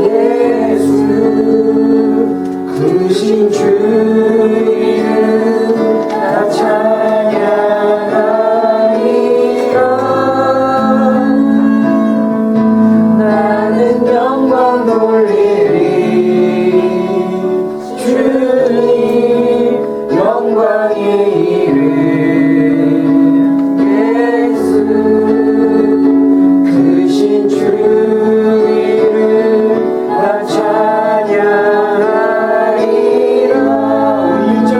예수 크신 주 이름 다 찬양하리라. 나는 영광 돌리리 주님 영광의 이름. 예수 크신 주 이름 다 찬양하리라. 1절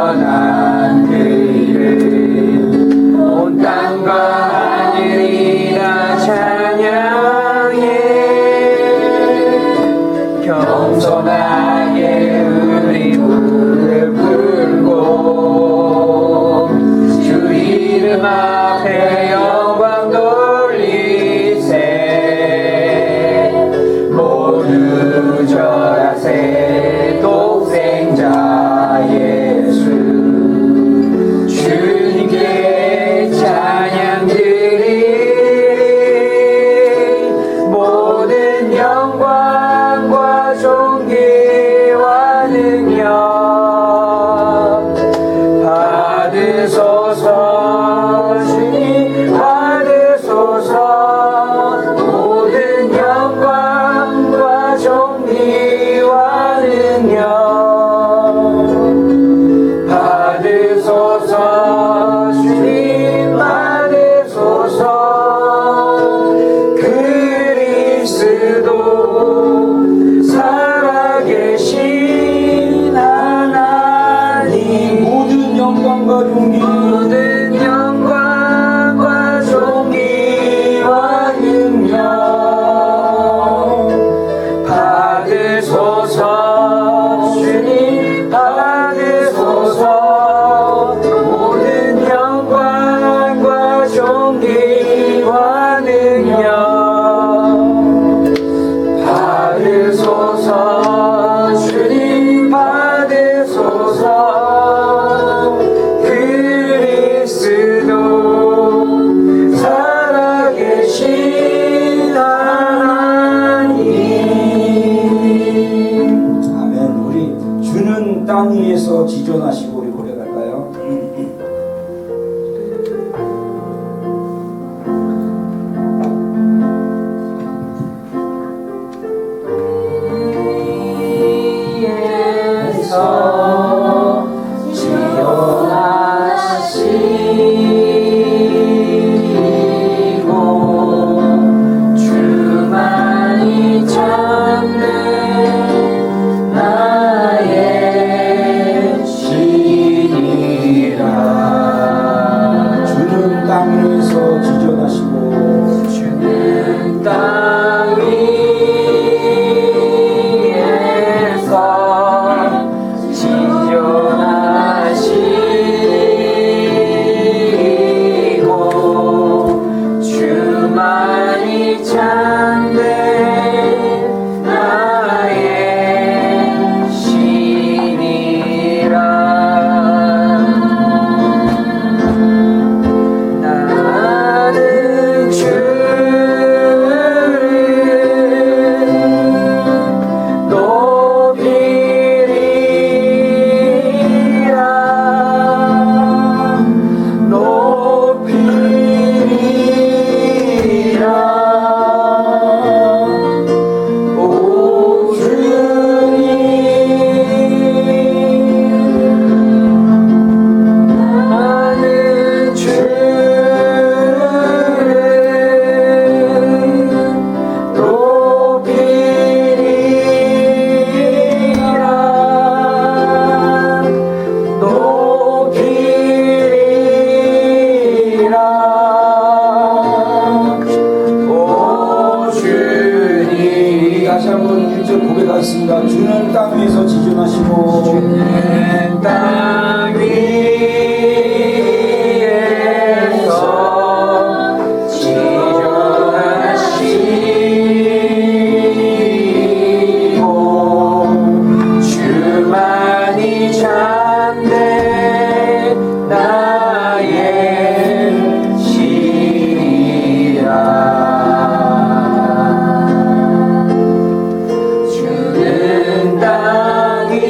전한 그 이름 온 땅과 하늘이 다 찬양해 겸손하게 우리 무릎 꿇고 주 이름 앞에 영광 돌리세 모두 절하세 독생자 예수 주님께 찬양 드리리 모든 영광과 존귀와 능력 받으소서 주님 받으소서 모든 영광과 존귀와 능력 받으소서 주님 받으소서 그리스도 살아계신 하나님 모든 영광과 존귀 모든 영광과 존귀와 능력 받으소서 주님 받으소서 모든 영광과 존귀와 능력 받으소서 주님 받으소서 그리스도 살아계신 하나님 아멘. 우리 주는 땅 위에서 지존하시고 우리 고백할까요? 위에서 지어나시고 주만이 찾는 나의 신이라 주는 땅 위에서 지존하시고 주는 땅 위에서 지존하시고 주만이 찾는 나의 신이라 나는 주를 높이리라 오 주님 나는 주를 높이리라 오 주님 다시 한번 1절 고백하겠습니다. 주는 땅 위에서 지존하시고 주는 땅 위에서 지존하시고 주만이 찾는 나의 신이라 주는 땅 위에서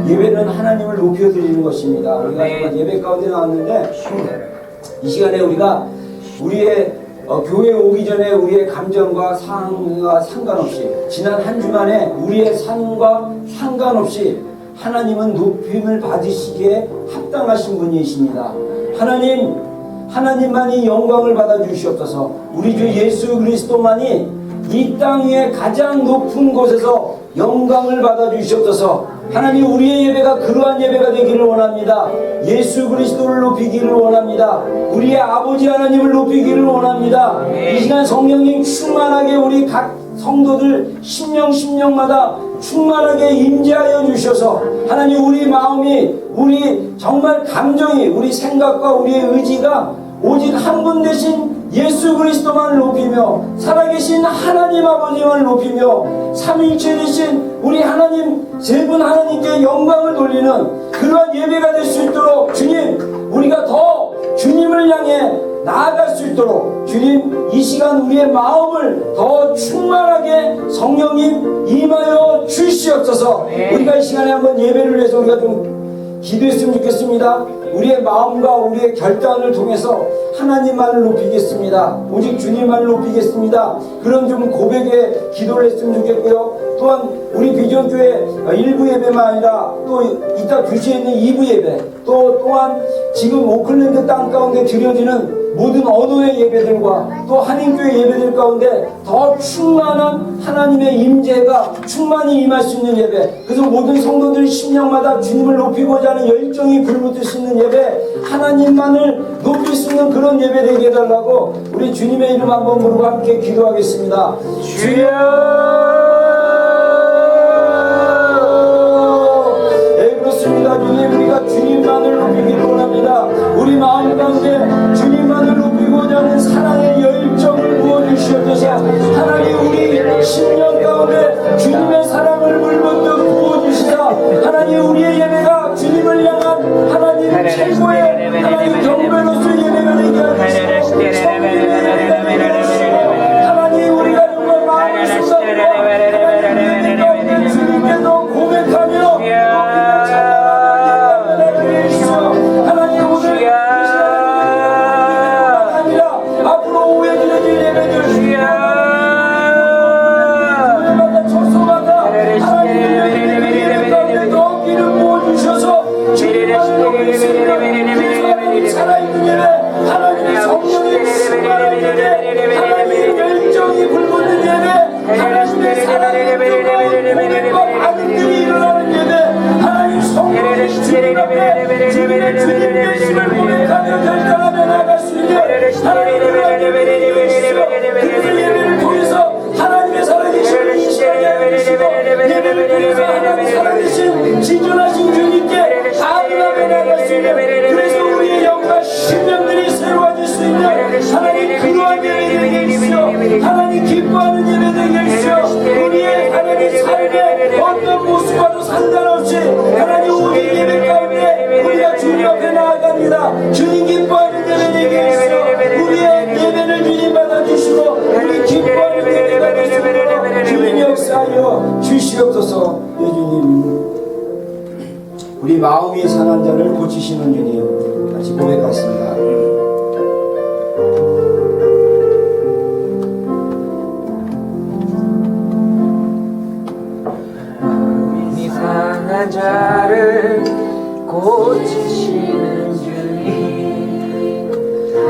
예배는 하나님을 높여드리는 것입니다. 우리가 정말 예배 가운데 나왔는데 이 시간에 우리가 우리의 교회에 오기 전에 우리의 감정과 상황과 상관없이 지난 한 주간에 우리의 삶과 상관없이 하나님은 높임을 받으시기에 합당하신 분이십니다. 하나님만이 영광을 받아 주시옵소서. 우리 주 예수 그리스도만이 이 땅 위에 가장 높은 곳에서 영광을 받아 주시옵소서. 하나님, 우리의 예배가 그러한 예배가 되기를 원합니다. 예수 그리스도를 높이기를 원합니다. 우리의 아버지 하나님을 높이기를 원합니다. 이 시간 성령님 충만하게 우리 각 성도들 심령마다 충만하게 임재하여 주셔서 하나님, 우리 마음이, 우리 정말 감정이, 우리 생각과 우리의 의지가 오직 한 분 되신 예수 그리스도만 높이며 살아계신 하나님 아버지만 높이며 삼위일체 되신 우리 하나님 세 분 하나님께 영광을 돌리는 그러한 예배가 될 수 있도록 주님, 우리가 더 주님을 향해 나아갈 수 있도록 주님, 이 시간 우리의 마음을 더 충만하게 성령님 임하여 주시옵소서. 우리가 이 시간에 한번 예배를 해서 우리가 좀 기도했으면 좋겠습니다. 우리의 마음과 우리의 결단을 통해서 하나님만을 높이겠습니다. 오직 주님만을 높이겠습니다. 그런 좀 고백의 기도를 했으면 좋겠고요. 또한 우리 비전교회 1부 예배만 아니라 또 이따 2시에 있는 2부 예배, 또한 지금 오클랜드 땅 가운데 드려지는 모든 언어의 예배들과 또 한인교회 예배들 가운데 더 충만한 하나님의 임재가 충만히 임할 수 있는 예배, 그래서 모든 성도들 심령마다 주님을 높이고자 하는 열정이 불붙을 수 있는 예배, 하나님만을 높일 수 있는 그런 예배 되게 해달라고 우리 주님의 이름 한번 부르고 함께 기도하겠습니다. 주여! 네, 그렇습니다. 주님, 우리가 주님만을 높이기를 원합니다. 우리 마음 가운데 주님만을 높이고자 하는 사랑의 열정을 부어주시옵소서. 하나님, 우리 심령 가운데 주님의 사랑을 물붓듯 부어주시다. 하나님, 우리의 예배가 주님을 향한 하나님 최고의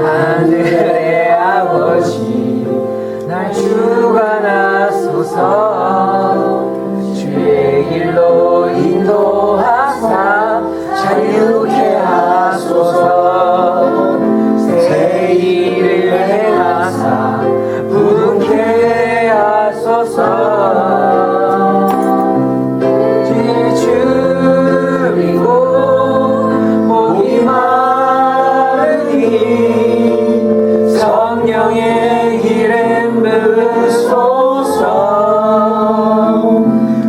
하늘의 아버지 날 주관하소서 주의 길로 인도하사 자유케 하소서 새 일을 행하사 부흥케 하소서 줄이고 목이 마르니 성령의 기름 부으소서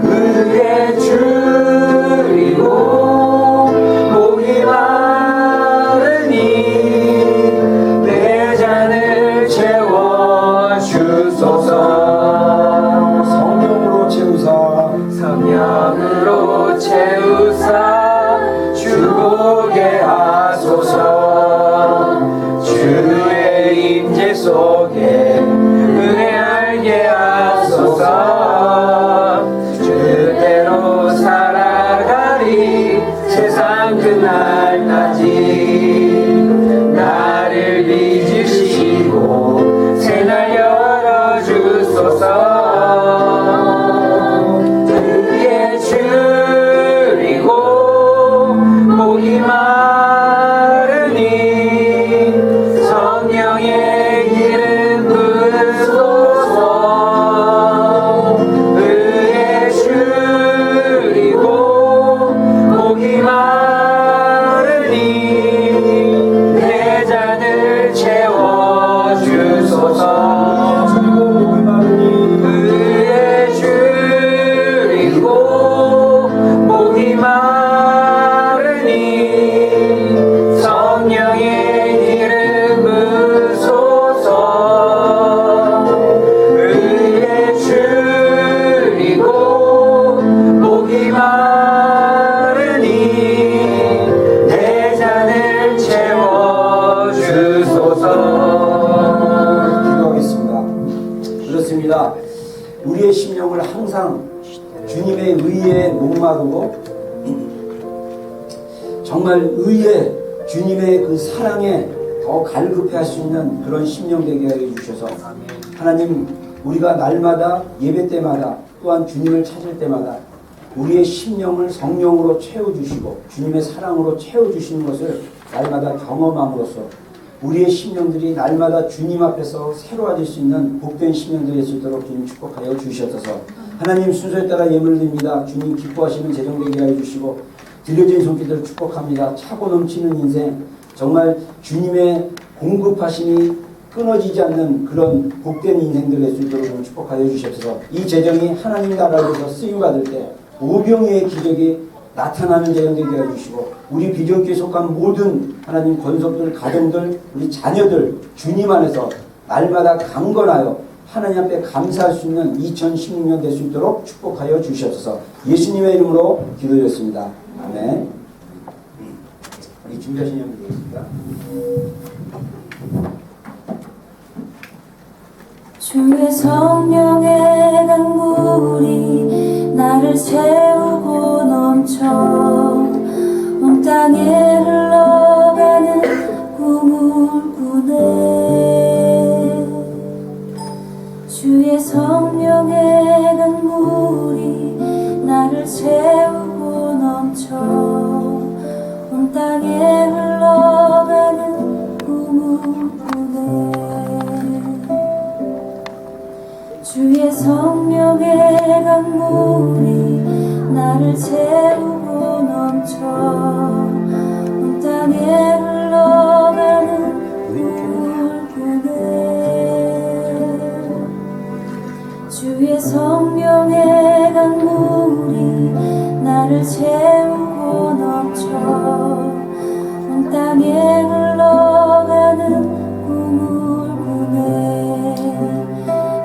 의에 줄이고 목이 마르니 내 잔을 채워주소서 성령으로 채우사 성령으로 채우사 주보게 하소서 주의 임재 속에 은혜 알게 하소서 주대로 살아가리 세상 그날까지 나를 빚으시고 새날 열어주소서 의에 줄이고 목이 마르니 성령의 기름 부으소서 의에 줄이고 목이 마르니 내 잔을 채워주소서 그리고 목이 마르니 의에 줄이고 목이 마르니 성령의 기름 부으소서 의에 줄이고 목이 마르니 내 잔을 채워주소서 기도하겠습니다. 그렇습니다. 우리의 심령을 항상 주님의 의에 목마르고 정말 의에 주님의 그 사랑에 더 갈급해 할 수 있는 그런 심령 되게 해주셔서 하나님 우리가 날마다 예배 때마다 또한 주님을 찾을 때마다 우리의 심령을 성령으로 채워주시고 주님의 사랑으로 채워주시는 것을 날마다 경험함으로써 우리의 심령들이 날마다 주님 앞에서 새로워질 수 있는 복된 심령들이 될 수 있도록 주님 축복하여 주시옵소서. 하나님 순서에 따라 예물을 드립니다. 주님 기뻐하시는 재정 되게 하여 주시고 드려진 손길들 축복합니다. 차고 넘치는 인생 정말 주님의 공급하심이 끊어지지 않는 그런 복된 인생들 될 수 있도록 좀 축복하여 주시옵소서. 이 재정이 하나님 나라를 위해서 쓰임받을 때 오병이의 기적이 나타나는 재정 되게 해주시고 우리 비전교에 속한 모든 하나님 권속들, 가정들, 우리 자녀들 주님 안에서 날마다 강건하여 하나님 앞에 감사할 수 있는 2016년 될 수 있도록 축복하여 주시옵소서. 예수님의 이름으로 기도드렸습니다. 아멘. 우리 준비하신 분 되겠습니다. 주의 성령의 강물이 나를 채우고 넘쳐 온 땅에 흘러가는 꿈을 꾸네. 주의 성령의 강물이 나를 채우고 넘쳐 온 땅에 흘러가는 꿈을 꾸네. 주의 성령의 강물이 나를 채우고 넘쳐 온 땅에 흘러가는 꿈을 꾸네. 주의 성령의 강물이 나를 채우고 넘쳐 온 땅에 흘러가는 꿈을 꾸네.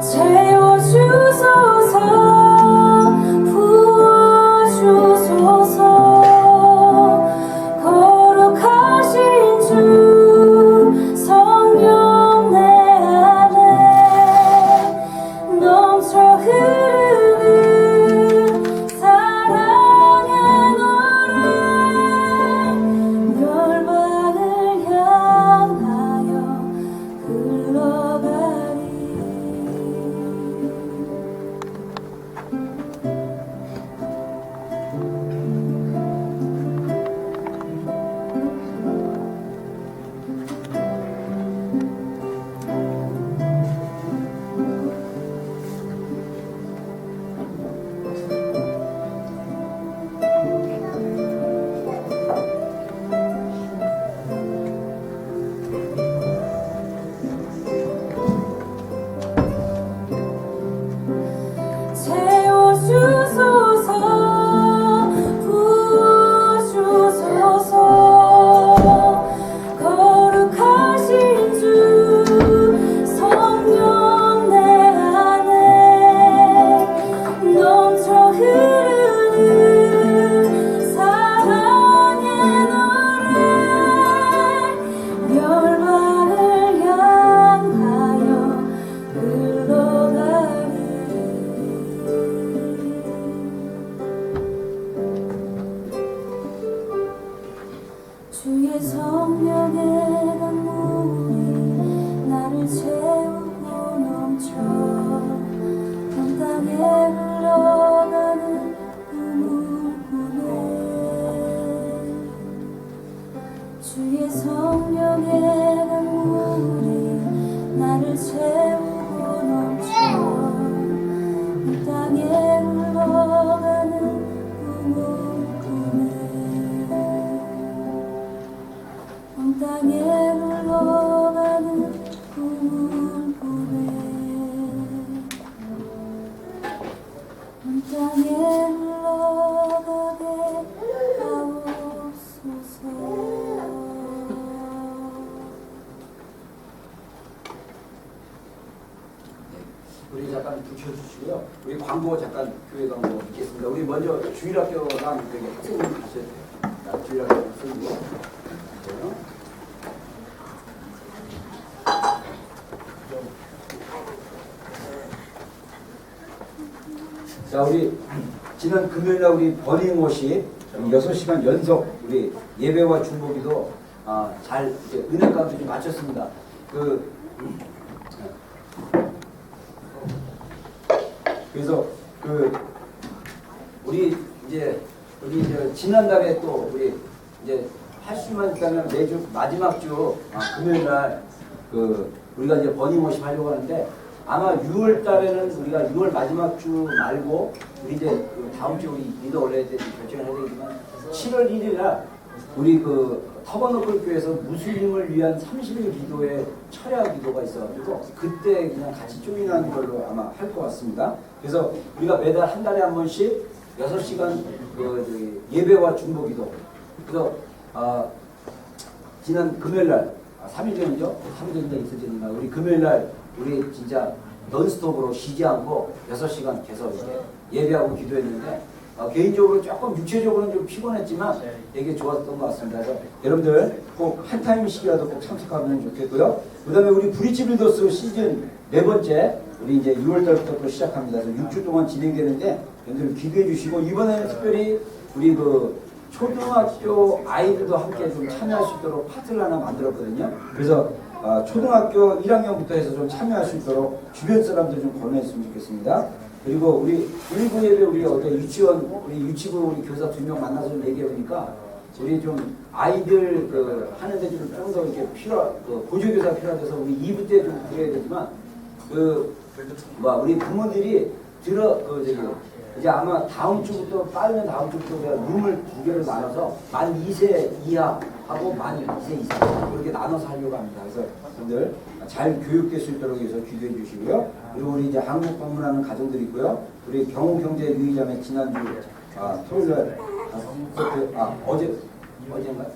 채워주소서 부어주소서 우리 잠깐 붙여주시고요. 우리 광고 잠깐 교회 광고 있겠습니다. 우리 먼저 주일학교랑 여기 학생님 가셔야 돼요. 자, 주일학교 학생님. 자, 우리 지난 금요일날 우리 버닝워시 6시간 연속 우리 예배와 중보기도 잘 이제 은혜 가운데 좀 마쳤습니다. 그래서 우리 이제 지난달에 또 우리 이제 할 수만 있다면 매주 마지막 주 금요일날 우리가 이제 버닝워시 하려고 하는데 아마 6월 달에는 우리가 6월 마지막 주 말고 우리 이제 다음 주 우리 리더 올려야 되는 결정을 해야 되지만 7월 1일 날 우리 터버너클 교회에서 무슬림을 위한 30일 기도의 철야 기도가 있어가지고 그때 그냥 같이 조인하는 걸로 아마 할 것 같습니다. 그래서 우리가 매달 한 달에 한 번씩 6시간 예배와 중보 기도. 그래서 지난 금요일 날 3일 전이죠? 3일 전인가 있어지는가 우리 금요일 날 우리 진짜 넌스톱으로 쉬지 않고 6시간 계속 이렇게 예배하고 기도했는데 개인적으로 조금 육체적으로는 좀 피곤했지만 되게 좋았던 것 같습니다. 그래서 여러분들 꼭 한 타임씩이라도 꼭 참석하면 좋겠고요. 그 다음에 우리 브릿지 빌더스 시즌 4번째 우리 이제 6월 달부터 또 시작합니다. 그래서 6주 동안 진행되는데 여러분들 기도해 주시고 이번에는 특별히 우리 초등학교 아이들도 함께 좀 참여할 수 있도록 파트를 하나 만들었거든요. 그래서 초등학교 1학년부터 해서 좀 참여할 수 있도록 주변 사람들 좀 권해줬으면 좋겠습니다. 그리고 우리 예배 우리 어제 우리 유치부 우리 교사 2명 만나서 좀 얘기해보니까 우리 좀 아이들 하는데 좀 더 이렇게 보조교사 필요해서 우리 2부 때 좀 드려야 되지만 우리 부모들이 이제 아마 다음 주부터 빠르면 다음 주부터 우리가 룸을 2개로 나눠서 만 2세 이하하고 만 2세 이상 이렇게 나눠서 하려고 합니다. 그래서 여러분들 잘 교육될 수 있도록 해서 기도해 주시고요. 그리고 우리 이제 한국 방문하는 가정들이 있고요. 우리 경호경제 유의자매 지난주 토요일날 어제인가?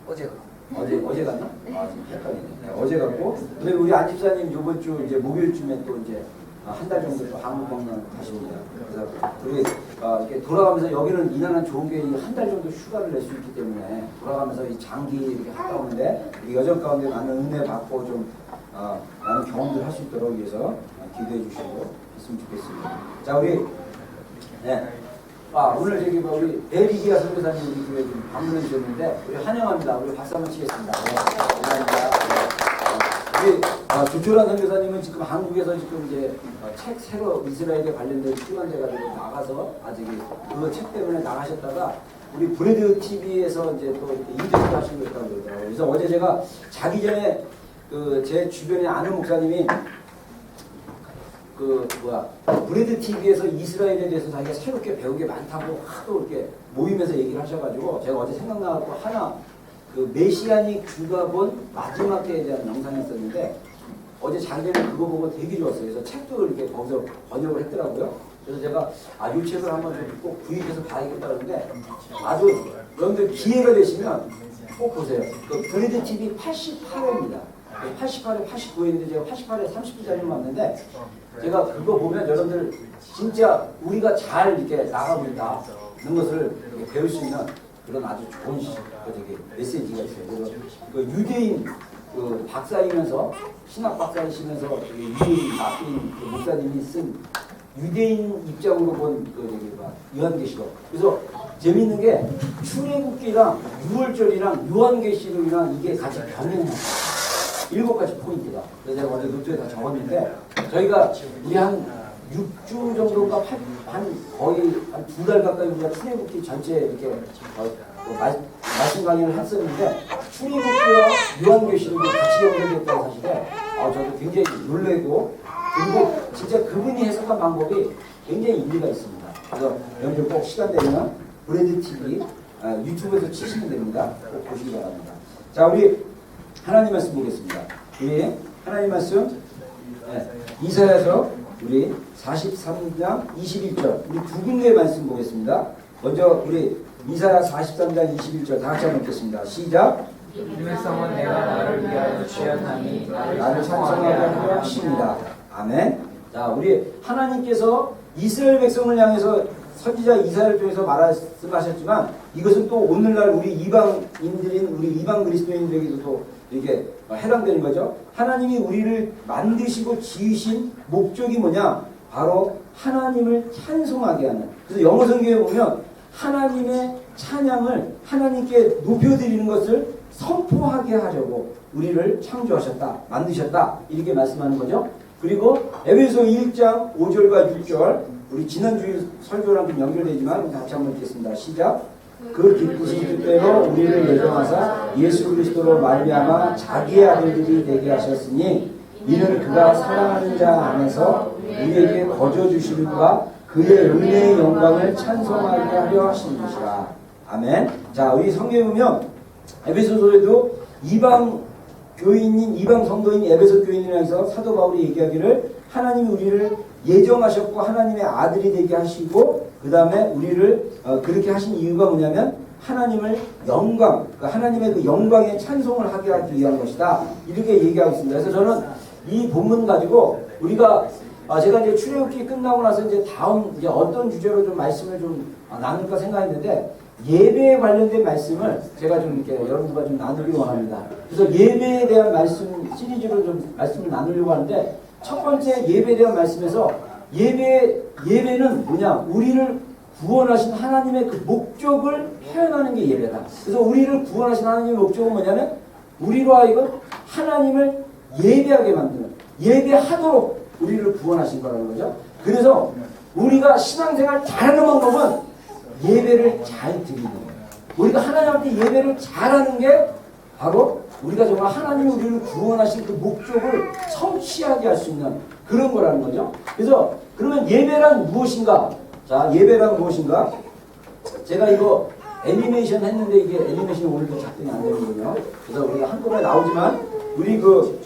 어제 갔나? 지금 헷갈리네. 어제 갔고, 그다음에 우리 안 집사님 이번 주 이제 목요일쯤에 또 이제 한 달 정도 또 한국 방문 가십니다. 그래서 우리 이렇게 돌아가면서 여기는 이나는 좋은 게 한 달 정도 휴가를 낼 수 있기 때문에 돌아가면서 이 장기 이렇게 갔다 오는데 이 여정 가운데 많은 은혜 받고 좀 많은 경험들 할 수 있도록 위해서 기도해 주시고 했으면 좋겠습니다. 자, 우리 오늘 우리 대리기아 선교사님 우리 교회 좀 방문해 주셨는데 우리 환영합니다. 우리 박수 한번 치겠습니다. 감사합니다. 우리 조철환 선교사님은 지금 한국에서 지금 이제 책 새로 이스라엘에 관련된 시간돼가지고 나가서 아직 그 책 때문에 나가셨다가 우리 브레드 TV에서 이제 또 인터뷰 하시고 있다고 그러더라고요. 그래서 어제 제가 자기 전에 제 주변에 아는 목사님이 브레드 TV에서 이스라엘에 대해서 자기가 새롭게 배운 게 많다고 하도 이렇게 모임에서 얘기를 하셔가지고 제가 어제 생각나갖고 하나 메시아닉 주가 본 마지막 때에 대한 영상이 있었는데 어제 자기 전에 그거 보고 되게 좋았어요. 그래서 책도 이렇게 거기서 번역을 했더라고요. 그래서 제가 이 책을 한번 꼭 구입해서 봐야겠다 그러는데 아주 여러분들 기회가 되시면 꼭 보세요. 브레드 TV 88회입니다. 88회, 89회인데 제가 88회 30분짜리로 왔는데 제가 그거 보면 여러분들 진짜 우리가 잘 이렇게 나가고 있다는 것을 배울 수 있는 그런 아주 좋은 메시지가 있어요. 그래서 유대인 박사이면서 신학 박사이시면서 유대인 맡긴 목사님이 쓴 유대인 입장으로 본 요한계시록. 그래서 재밌는 게 출애굽기랑 6월절이랑 요한계시록이랑 이게 같이 병행해요. 7가지 포인트가. 그래서 제가 어제 노트에 다 적었는데 저희가 우리 한 6주 정도인가 거의 한 2달 가까이 우리가 출애굽기 전체 이렇게 말씀 강의를 했었는데 출애굽기와 요한계시록이 같이 연결됐다는 사실에 저도 굉장히 놀래고 그리고 진짜 그분이 해석한 방법이 굉장히 일리가 있습니다. 그래서 여러분들 꼭 시간 되면 브레드 TV 유튜브에서 치시면 됩니다. 꼭 보시기 바랍니다. 자, 우리 하나님 말씀 보겠습니다. 우리 하나님 말씀 이사야서 우리 43장 21절 우리 두 군데의 말씀 보겠습니다. 먼저 우리 이사야 43장 21절 다 같이 한번 읽겠습니다. 시작. 이 백성은 내가 나를 위하여 취하나니 나를 찬송하게 하려 하십니다. 아멘. 자, 우리 하나님께서 이스라엘 백성을 향해서 선지자 이사야를 통해서 말씀하셨지만 이것은 또 오늘날 우리 이방인들인 우리 이방 그리스도인들에게도 또 이게 해당되는 거죠. 하나님이 우리를 만드시고 지으신 목적이 뭐냐? 바로 하나님을 찬송하게 하는. 그래서 영어 성경에 보면 하나님의 찬양을 하나님께 높여드리는 것을 선포하게 하려고 우리를 창조하셨다, 만드셨다 이렇게 말씀하는 거죠. 그리고 에베소 1장 5절과 6절 우리 지난주 설교랑 좀 연결되지만 같이 한번 읽겠습니다. 시작. 그 기쁘신 뜻대로 우리를 예정하사 예수 그리스도로 말미암아 자기의 아들들이 되게 하셨으니 이는 그가 사랑하는 자 안에서 우리에게 거저 주시는 바 그의 은혜의 영광을 찬송하게 하려 하신 것이라. 아멘. 자, 우리 성경에 보면 에베소서에도 이방 교인인 이방 성도인 에베소 교인이라서 사도 바울이 얘기하기를 하나님이 우리를 예정하셨고 하나님의 아들이 되게 하시고 그 다음에 우리를 그렇게 하신 이유가 뭐냐면 하나님을 영광, 하나님의 그 영광에 찬송을 하게 하기 위한 것이다 이렇게 얘기하고 있습니다. 그래서 저는 이 본문 가지고 우리가 제가 이제 출애굽기 끝나고 나서 이제 다음 이제 어떤 주제로 좀 말씀을 좀 나눌까 생각했는데 예배에 관련된 말씀을 제가 좀 이렇게 여러분들과 좀 나누기 원합니다. 그래서 예배에 대한 말씀 시리즈로 좀 말씀을 나누려고 하는데 첫 번째 예배에 대한 말씀에서 예배는 뭐냐? 우리를 구원하신 하나님의 그 목적을 표현하는 게 예배다. 그래서 우리를 구원하신 하나님의 목적은 뭐냐면 우리로 하여금 하나님을 예배하게 만드는 예배하도록 우리를 구원하신 거라는 거죠. 그래서 우리가 신앙생활 잘하는 방법은 예배를 잘 드리는 거예요. 우리가 하나님한테 예배를 잘하는 게 바로 우리가 정말 하나님이 우리를 구원하신 그 목적을 성취하게 할 수 있는 그런 거라는 거죠. 그래서 그러면 예배란 무엇인가? 자, 예배란 무엇인가? 제가 이거 애니메이션 했는데 이게 애니메이션이 오늘도 작동이 안 되는군요. 그래서 우리가 한꺼번에 나오지만 우리 그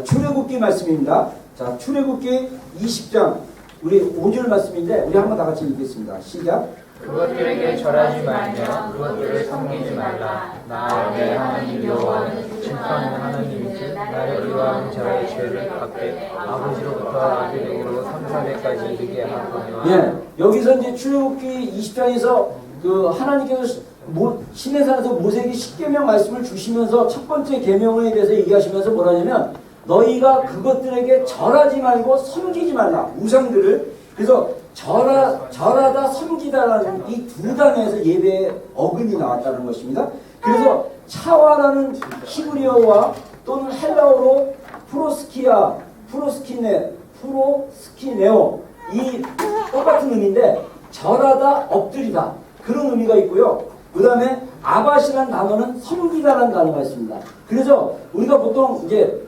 출애굽기 말씀입니다. 자, 출애굽기 20장 우리 5절 말씀인데 우리 한번 다 같이 읽겠습니다. 시작. 그것들에게 절하지 말며 그것들을 섬기지 말라. 나 내 하나님 여호와는 심판하는 하나님이지 나를 미워하는 자의 죄를 갚되 아버지로부터 아들에게로 3, 4대까지 이르게 하거니와. 예, 여기서 이제 출애굽기 20장에서 그 하나님께서 시내산에서 모세에게 십계명 말씀을 주시면서 첫 번째 계명에 대해서 얘기하시면서 뭐라냐면 너희가 그것들에게 절하지 말고 섬기지 말라. 우상들을. 그래서 절하다 섬기다라는 이 두 단어에서 예배의 어근이 나왔다는 것입니다. 그래서 차와라는 히브리어와 또는 헬라어로 프로스키네오 이 똑같은 의미인데 절하다 엎드리다 그런 의미가 있고요. 그 다음에 아바시라는 단어는 섬기다라는 단어가 있습니다. 그래서 우리가 보통 이제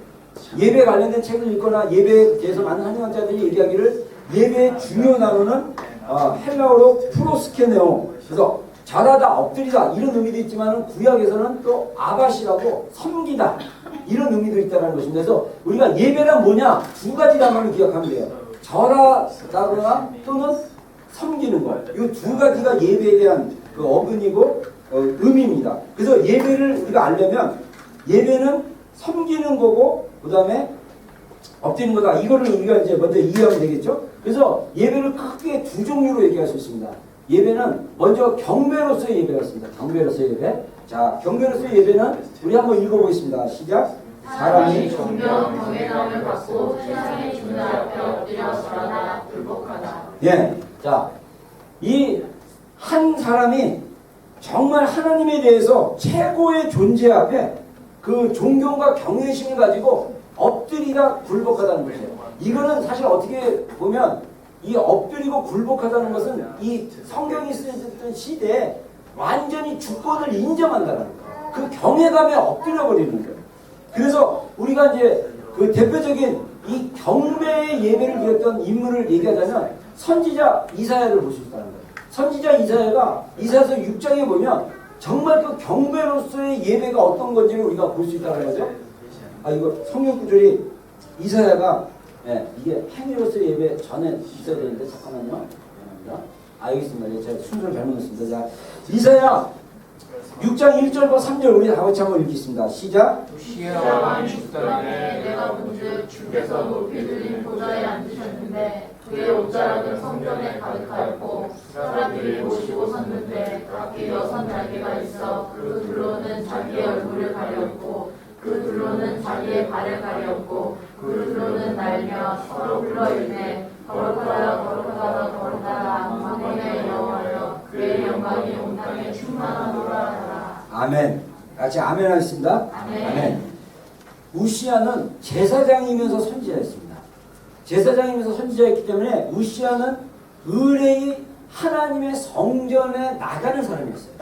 예배 관련된 책을 읽거나 예배에 대해서 많은 한의원자들이 얘기하기를 예배의 중요 단어는 헬라어로 프로스케네오 그래서 절하다 엎드리다 이런 의미도 있지만 구약에서는 또 아바시라고 섬기다 이런 의미도 있다는 것입니다. 그래서 우리가 예배란 뭐냐 두 가지 단어를 기억하면 돼요. 절하다거나 또는 섬기는 것. 이 두 가지가 예배에 대한 그 어근이고 의미입니다. 그래서 예배를 우리가 알려면 예배는 섬기는 거고 그 다음에 엎드리는 거다. 이거를 우리가 이제 먼저 이해하면 되겠죠? 그래서 예배를 크게 두 종류로 얘기할 수 있습니다. 예배는 먼저 경배로서의 예배가 있습니다. 경배로서의 예배. 자, 경배로서의 예배는 우리 한번 읽어보겠습니다. 시작. 사람이 존경 경외감을 받고 세상의 주님 앞에 엎드려 절하다 굴복하다. 예. 자, 이 한 사람이 정말 하나님에 대해서 최고의 존재 앞에 그 존경과 경외심을 가지고 엎드리다 굴복하다는 것이에요. 이거는 사실 어떻게 보면 이 엎드리고 굴복하다는 것은 이 성경이 쓰여졌던 시대에 완전히 주권을 인정한다는 거예요. 그 경외감에 엎드려 버리는 거예요. 그래서 우리가 이제 그 대표적인 이 경배의 예배를 드렸던 인물을 얘기하자면 선지자 이사야를 볼 수 있다는 거예요. 선지자 이사야가 이사야서 6장에 보면 정말 그 경배로서의 예배가 어떤 건지를 우리가 볼 수 있다는 거죠. 이거 성경 구절이 이사야가 이게 행위로서의 예배 전에 있어야 되는데 잠깐만요. 알겠습니다. 제가 순서를 잘못했습니다. 자, 이사야 6장 1절과 3절 우리 다 같이 한번 읽겠습니다. 시작. 우시야 왕이 죽더니 내가 본즉 주께서 높이 들린 보좌에 앉으셨는데 그의 옷자락은 성전에 가득하였고 사람들이 모시고 섰는데 각기 6날개가 있어 그 둘로는 자기의 얼굴을 가렸고 그 둘로는 자기의 발을 가렸고 그 둘로는 날며 서로 불러이르되 거룩하다 거룩하다 거룩하다 만군의 여호와여 그의 영광이 온 땅에 충만하노라 하라. 아멘. 같이 아멘 하겠습니다. 아멘. 우시야는 제사장이면서 선지자였습니다. 제사장이면서 선지자였기 때문에 우시야는 의뢰의 하나님의 성전에 나가는 사람이었어요.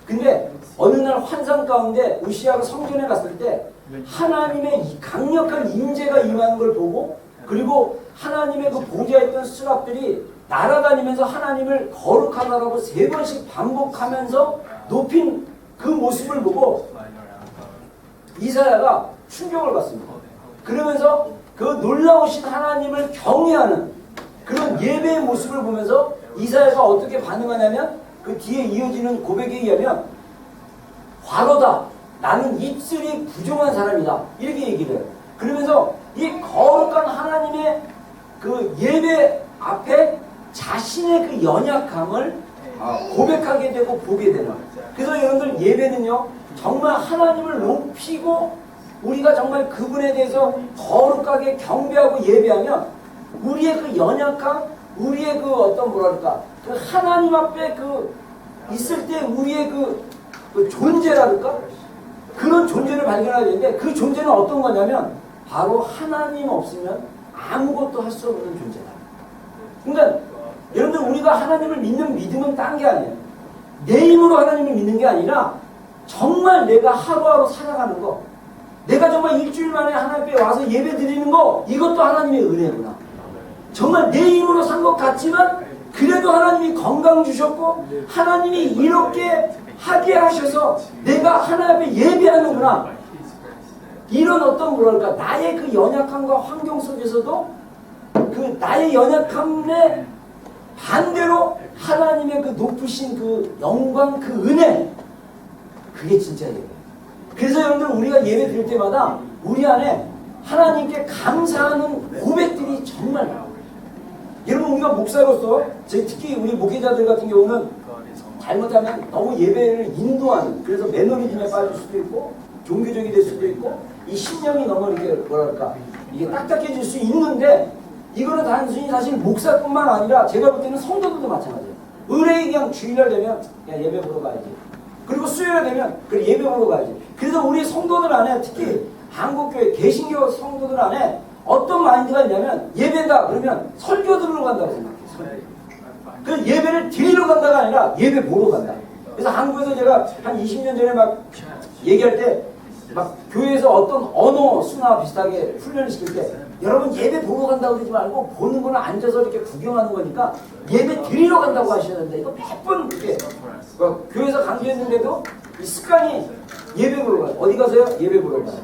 근데 어느 날 환상 가운데 우시야가 성전에 갔을 때 하나님의 강력한 임재가 임하는 걸 보고, 그리고 하나님의 그 보좌에 있던 수락들이 날아다니면서 하나님을 거룩하다라고 3번씩 반복하면서 높인 그 모습을 보고 이사야가 충격을 받습니다. 그러면서 그 놀라우신 하나님을 경외하는 그런 예배의 모습을 보면서 이사야가 어떻게 반응하냐면, 그 뒤에 이어지는 고백에 의하면 과로다, 나는 입술이 부정한 사람이다, 이렇게 얘기를 해요. 그러면서 이 거룩한 하나님의 그 예배 앞에 자신의 그 연약함을 고백하게 되고 보게 되는. 그래서 여러분들, 예배는요 정말 하나님을 높이고 우리가 정말 그분에 대해서 거룩하게 경배하고 예배하면 우리의 그 연약함, 우리의 그 어떤 뭐랄까 그 하나님 앞에 그 있을 때 우리의 그 존재랄까, 그런 존재를 발견하게 되는데, 그 존재는 어떤 거냐면 바로 하나님 없으면 아무것도 할 수 없는 존재다. 그러니까 여러분들, 우리가 하나님을 믿는 믿음은 딴 게 아니에요. 내 힘으로 하나님을 믿는 게 아니라 정말 내가 하루하루 살아가는 거, 내가 정말 일주일 만에 하나님 앞에 와서 예배 드리는 거, 이것도 하나님의 은혜구나. 정말 내 힘으로 산 것 같지만 그래도 하나님이 건강 주셨고 하나님이 이렇게 하게 하셔서 내가 하나님 앞에 예배하는구나. 이런 어떤 뭐랄까 나의 그 연약함과 환경 속에서도 그 나의 연약함에 반대로 하나님의 그 높으신 그 영광, 그 은혜, 그게 진짜 예배. 그래서 여러분들, 우리가 예배 드릴 때마다 우리 안에 하나님께 감사하는 고백들이 정말 나와요. 여러분, 우리가 목사로서 특히 우리 목회자들 같은 경우는 잘못하면 너무 예배를 인도하는, 그래서 매너리즘에 빠질 수도 있고 종교적이 될 수도 있고 이 신령이 너무 이렇게 뭐랄까 이게 딱딱해질 수 있는데, 이거는 단순히 사실 목사뿐만 아니라 제가 볼 때는 성도들도 마찬가지예요. 의뢰에 그냥 주일날 되면 그냥 예배 보러 가야지, 그리고 수요일 되면 그래 예배 보러 가야지. 그래서 우리 성도들 안에, 특히 한국교회 개신교 성도들 안에 어떤 마인드가 있냐면, 예배다 그러면 설교 들으러 간다고 생각해요. 그 예배를 드리러 간다가 아니라 예배 보러 간다. 그래서 한국에서 제가 한 20년 전에 막 얘기할 때 막 교회에서 어떤 언어 수나 비슷하게 훈련을 시킬 때, 여러분 예배 보러 간다고 그러지 말고 보는 거는 앉아서 이렇게 구경하는 거니까 예배 드리러 간다고 하셔야 된다. 이거 몇 번 이렇게 교회에서 강조했는데도 이 습관이 예배 보러 가요. 어디 가세요? 예배 보러 가요.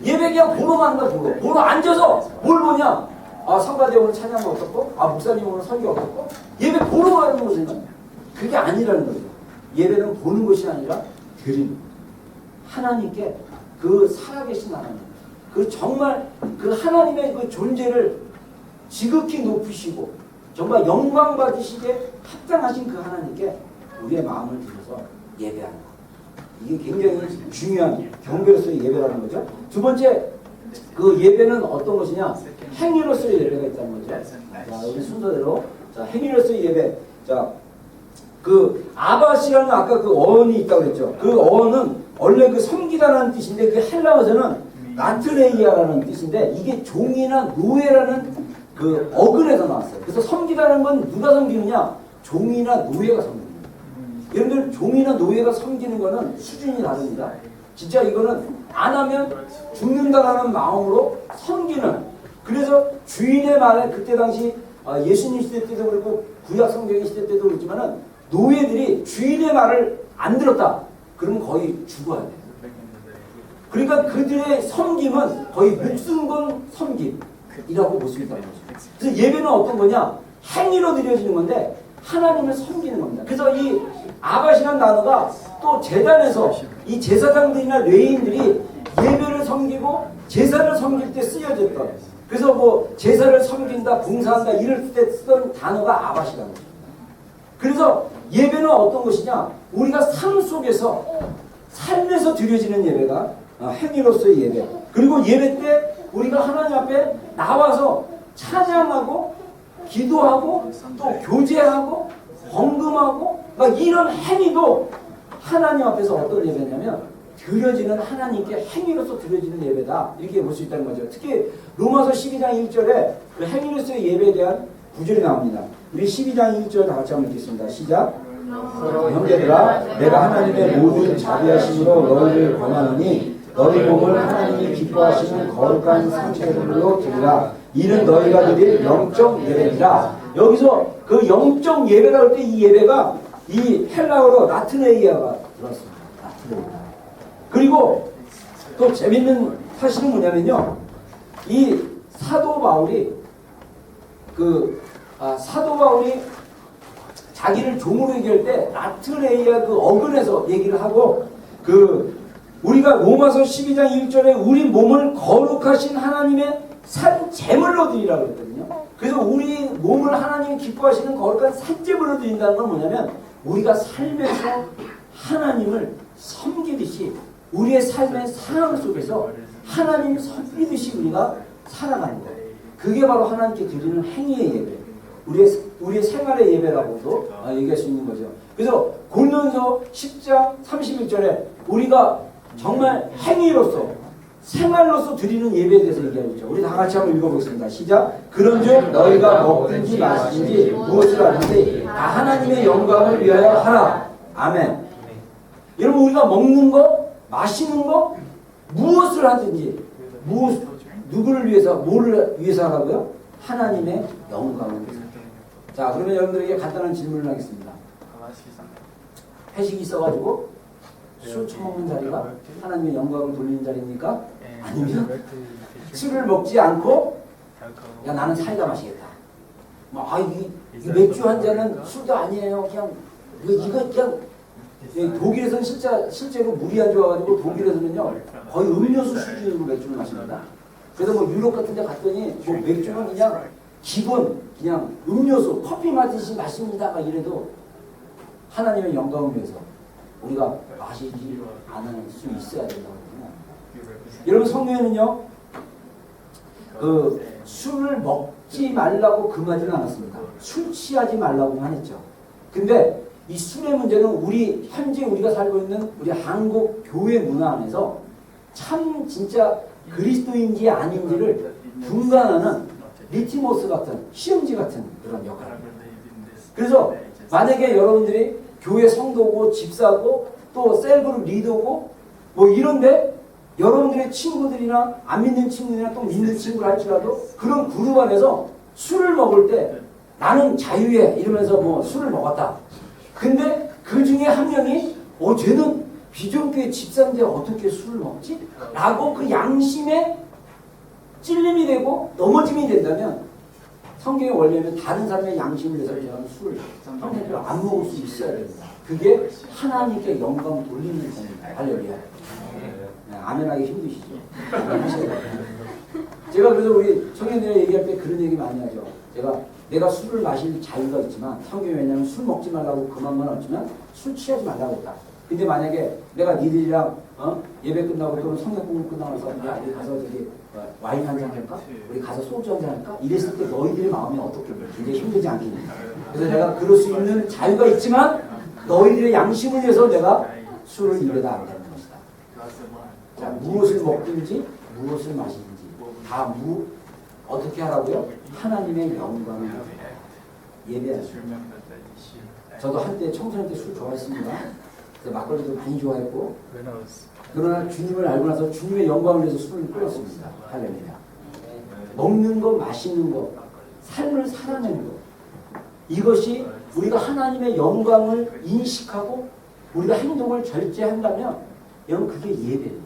예배 그냥 보러 간다. 보러 앉아서 뭘 보냐? 아, 성가대 오늘 찬양은 어떻고, 아, 목사님 오늘 설교 어떻고. 예배 보러 가는 것은 그게 아니라는 거죠. 예배는 보는 것이 아니라 드리는, 하나님께 그 살아계신 하나님, 그 정말 그 하나님의 그 존재를 지극히 높으시고 정말 영광 받으시게 합당하신 그 하나님께 우리의 마음을 들여서 예배하는 것, 이게 굉장히 중요한 경배로서의 예배라는 거죠. 두 번째, 그 예배는 어떤 것이냐? 행위로서의 예배가 있다는 거죠. 자, 우리 순서대로, 자, 행위로서의 예배. 자, 그 아바시라는 아까 그 어원이 있다고 그랬죠. 그 어원은 원래 그 섬기다라는 뜻인데, 그 헬라어에서는 나트레이아라는 뜻인데, 이게 종이나 노예라는 그 어근에서 나왔어요. 그래서 섬기다는 건 누가 섬기느냐? 종이나 노예가 섬깁니다. 여러분들, 종이나 노예가 섬기는 거는 수준이 다릅니다. 진짜 이거는 안 하면 죽는다라는 마음으로 섬기는. 그래서 주인의 말에, 그때 당시 예수님 시대 때도 그렇고 구약 성경 시대 때도 그렇지만은 노예들이 주인의 말을 안 들었다 그러면 거의 죽어야 돼요. 그러니까 그들의 섬김은 거의 목숨 건 섬김이라고 볼 수 있다는 거죠. 그래서 예배는 어떤 거냐? 행위로 드려지는 건데 하나님을 섬기는 겁니다. 그래서 이 아바시라는 단어가 또 제단에서 이 제사장들이나 레위인들이 예배를 섬기고 제사를 섬길 때 쓰여졌던, 그래서 뭐 제사를 섬긴다, 봉사한다 이럴 때 쓰던 단어가 아바시라는 거죠. 그래서 예배는 어떤 것이냐? 우리가 삶 속에서 삶에서 드려지는 예배가 행위로서의 예배. 그리고 예배 때 우리가 하나님 앞에 나와서 찬양하고 기도하고 또 교제하고 헌금하고 막 이런 행위도 하나님 앞에서 어떤 예배냐면 드려지는 하나님께 행위로서 드려지는 예배다, 이렇게 볼 수 있다는 거죠. 특히 로마서 12장 1절에 그 행위로서의 예배에 대한 구절이 나옵니다. 우리 12장 1절 다 같이 한번 읽겠습니다. 시작. 형제들아, 내가 하나님의 모든 자비하심으로 너희를 권하노니 너희 몸을 하나님이 기뻐하시는 거룩한 상태로 드리라. 이는 너희가 드릴 영적 예배니라. 여기서 그 영적 예배라 할 때 이 예배가 이 헬라어로 나트레이아가 들었습니다. 나트레이아. 그리고 또 재밌는 사실은 뭐냐면요, 이 사도 바울이 사도 바울이 자기를 종으로 얘기할 때 나트레이아 그 어근에서 얘기를 하고, 우리가 로마서 12장 1절에 우리 몸을 거룩하신 하나님의 산 제물로 드리라고 했거든요. 그래서 우리 몸을 하나님이 기뻐하시는 거룩한 산 제물로 드린다는 건 뭐냐면 우리가 삶에서 하나님을 섬기듯이 우리의 삶의 상황 속에서 하나님 섬기듯이 우리가 살아가는 거예요. 그게 바로 하나님께 드리는 행위의 예배, 우리의 생활의 예배라고도 얘기할 수 있는 거죠. 그래서 골로새서 10장 31절에 우리가 정말 행위로서 생활로서 드리는 예배에 대해서 얘기하고 있죠. 우리 다 같이 한번 읽어보겠습니다. 시작. 그런즉 너희가 먹든지 마시든지 무엇을 하든지 다 하나님의 영광을 위하여 하라. 아멘. 여러분, 우리가 먹는 거, 마시는 거, 무엇을 하든지 누구를 위해서, 뭐를 위해서 하라고요? 하나님의 영광을 위해서. 자, 그러면 여러분들에게 간단한 질문을 하겠습니다. 회식이 있어가지고 술 처먹는 자리가 하나님의 영광을 돌리는 자리입니까? 아니면 술을 먹지 않고 야, 나는 사이다 마시겠다. 이 맥주 한 잔은 술도 아니에요. 그냥 이거 그냥 독일에서는 실제로 물이 안 좋아가지고 독일에서는요 거의 음료수 수준으로 맥주를 마십니다. 그래서 뭐 유럽 같은 데 갔더니 뭐 맥주는 그냥 기본 그냥 음료수 커피 마시듯이 마십니다. 막 이래도 하나님의 영광을 위해서 우리가 마시지 않을 수 있어야 된다고. 여러분, 성경에는요 술을 먹지 말라고 금하지는 않았습니다. 술 취하지 말라고만 했죠. 근데 이 술의 문제는 현재 우리가 살고 있는 우리 한국 교회 문화 안에서 참 진짜 그리스도인지 아닌지를 분간하는 리티머스 같은 시험지 같은 그런 역할을 합니다. 그래서 만약에 여러분들이 교회 성도고 집사고 또 셀그룹 리더고 뭐 이런데 여러분들의 친구들이나 안 믿는 친구들이나 또 믿는 친구를 할지라도 그런 그룹 안에서 술을 먹을 때 나는 자유해 이러면서 뭐 술을 먹었다. 근데 그 중에 한 명이 쟤는 비전교회 집사인데 어떻게 술을 먹지? 라고 그 양심에 찔림이 되고 넘어짐이 된다면 성경의 원리는 다른 사람의 양심을 내서 그냥 술을 안 먹을 수 있어야 됩니다. 그게 하나님께 영광 돌리는 겁니다. 할렐루야. 아멘하기 힘드시죠? 제가 그래서 우리 청년들이 얘기할 때 그런 얘기 많이 하죠. 내가 술을 마실 자유가 있지만 성경에 왜냐하면 술 먹지 말라고 그만만 없지만 술 취하지 말라고 했다. 근데 만약에 내가 니들이랑 예배 끝나고 또는 성경 공부 끝나서 야, 우리 가서 저기 와인 한잔 할까? 우리 가서 소주 한잔 할까? 이랬을 때 너희들의 마음이 어떻게 굉장히 힘들지 않겠냐. 그래서 내가 그럴 수 있는 자유가 있지만 너희들의 양심을 위해서 내가 술을 입에다 안 되는 것이다. 자, 무엇을 먹든지 무엇을 마시든지 다 어떻게 하라고요? 하나님의 영광을 예배하시오. 저도 한때 청소년 때 술 좋아했습니다. 막걸리도 많이 좋아했고, 그러나 주님을 알고 나서 주님의 영광을 위해서 술을 끊었습니다. 할렐루야. 먹는 거, 마시는 거, 삶을 살아내는 거, 이것이 우리가 하나님의 영광을 인식하고 우리가 행동을 절제한다면 여러분 그게 예배예요.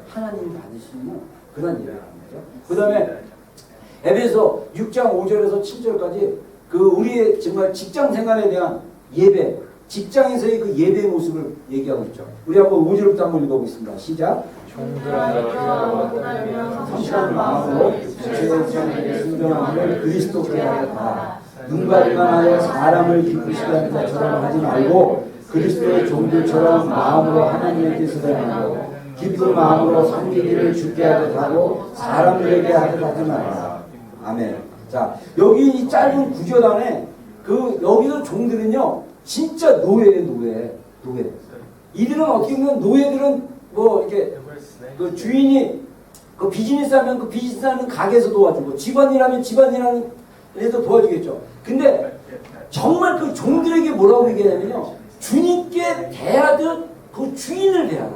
하나님이 받으시는 그런 예배라는 거죠. 그 다음에 에베소 6장 5절에서 7절까지 우리의 정말 직장 생활에 대한 예배, 직장에서의 그 예배의 모습을 얘기하고 있죠. 우리 한번 5절부터 한번 읽어보겠습니다. 시작. 종들아 귀하고 성실한 마음으로 주체에 순종함을 그리스도께 하였다. 눈가리만 하여 사람을 기쁘시게 하는 자처럼 하지 말고 그리스도의 종들처럼 마음으로 하나님의 뜻을 행하고 기쁜 마음으로 섬기기를 주께 하듯 하고 사람들에게 하듯 하지 말라. 아멘. 자, 여기 이 짧은 구절 안에 여기서 종들은요 진짜 노예예요. 노예. 이들은 어떻게 보면 노예들은 뭐 이렇게 그 주인이 그 비즈니스 하면 그 비즈니스 하는 가게에서 도와주고 집안일하면 집안일하는 데서 도와주겠죠. 근데 정말 그 종들에게 뭐라고 얘기하냐면요. 주님께 대하듯 그 주인을 대하라.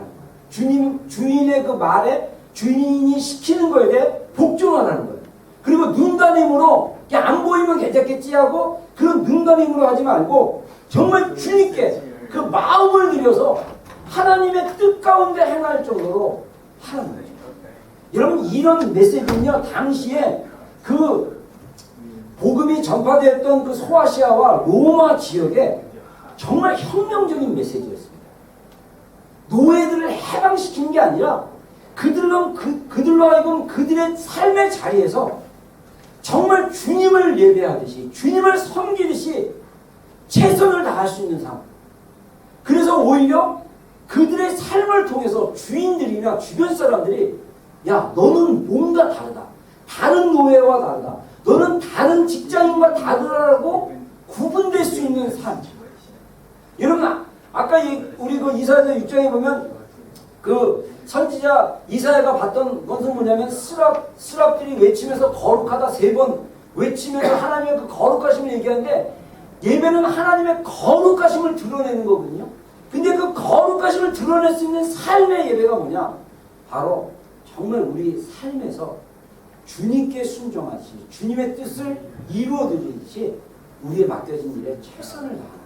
주인의 그 말에 주인이 시키는 거에 대해 복종하라는 거예요. 그리고 눈가림으로 안 보이면 괜찮겠지 하고 그런 눈가림으로 하지 말고 정말 주님께 그 마음을 들여서 하나님의 뜻 가운데 행할 정도로 하는 거예요. 여러분 이런 메시지는요 당시에 그 복음이 전파되었던 그 소아시아와 로마 지역에 정말 혁명적인 메시지였습니다. 노예들을 해방시키는 게 아니라 그들로 하여금 그들의 삶의 자리에서 정말 주님을 예배하듯이 주님을 섬기듯이 최선을 다할 수 있는 상황. 그래서 오히려 그들의 삶을 통해서 주인들이나 주변 사람들이 야 너는 뭔가 다르다. 다른 노예와 다르다. 너는 다른 직장인과 다르다라고 구분될 수 있는 삶. 여러분 아까 우리 그 이사야 6장에 보면 그 선지자 이사야가 봤던 것은 뭐냐면 스랍들이 외치면서 거룩하다 3번 외치면서 하나님의 그 거룩하심을 얘기하는데 예배는 하나님의 거룩하심을 드러내는 거거든요. 근데 그 거룩하심을 드러낼 수 있는 삶의 예배가 뭐냐? 바로 정말 우리 삶에서 주님께 순종하듯이 주님의 뜻을 이루어드리듯이 우리에 맡겨진 일에 최선을 다하는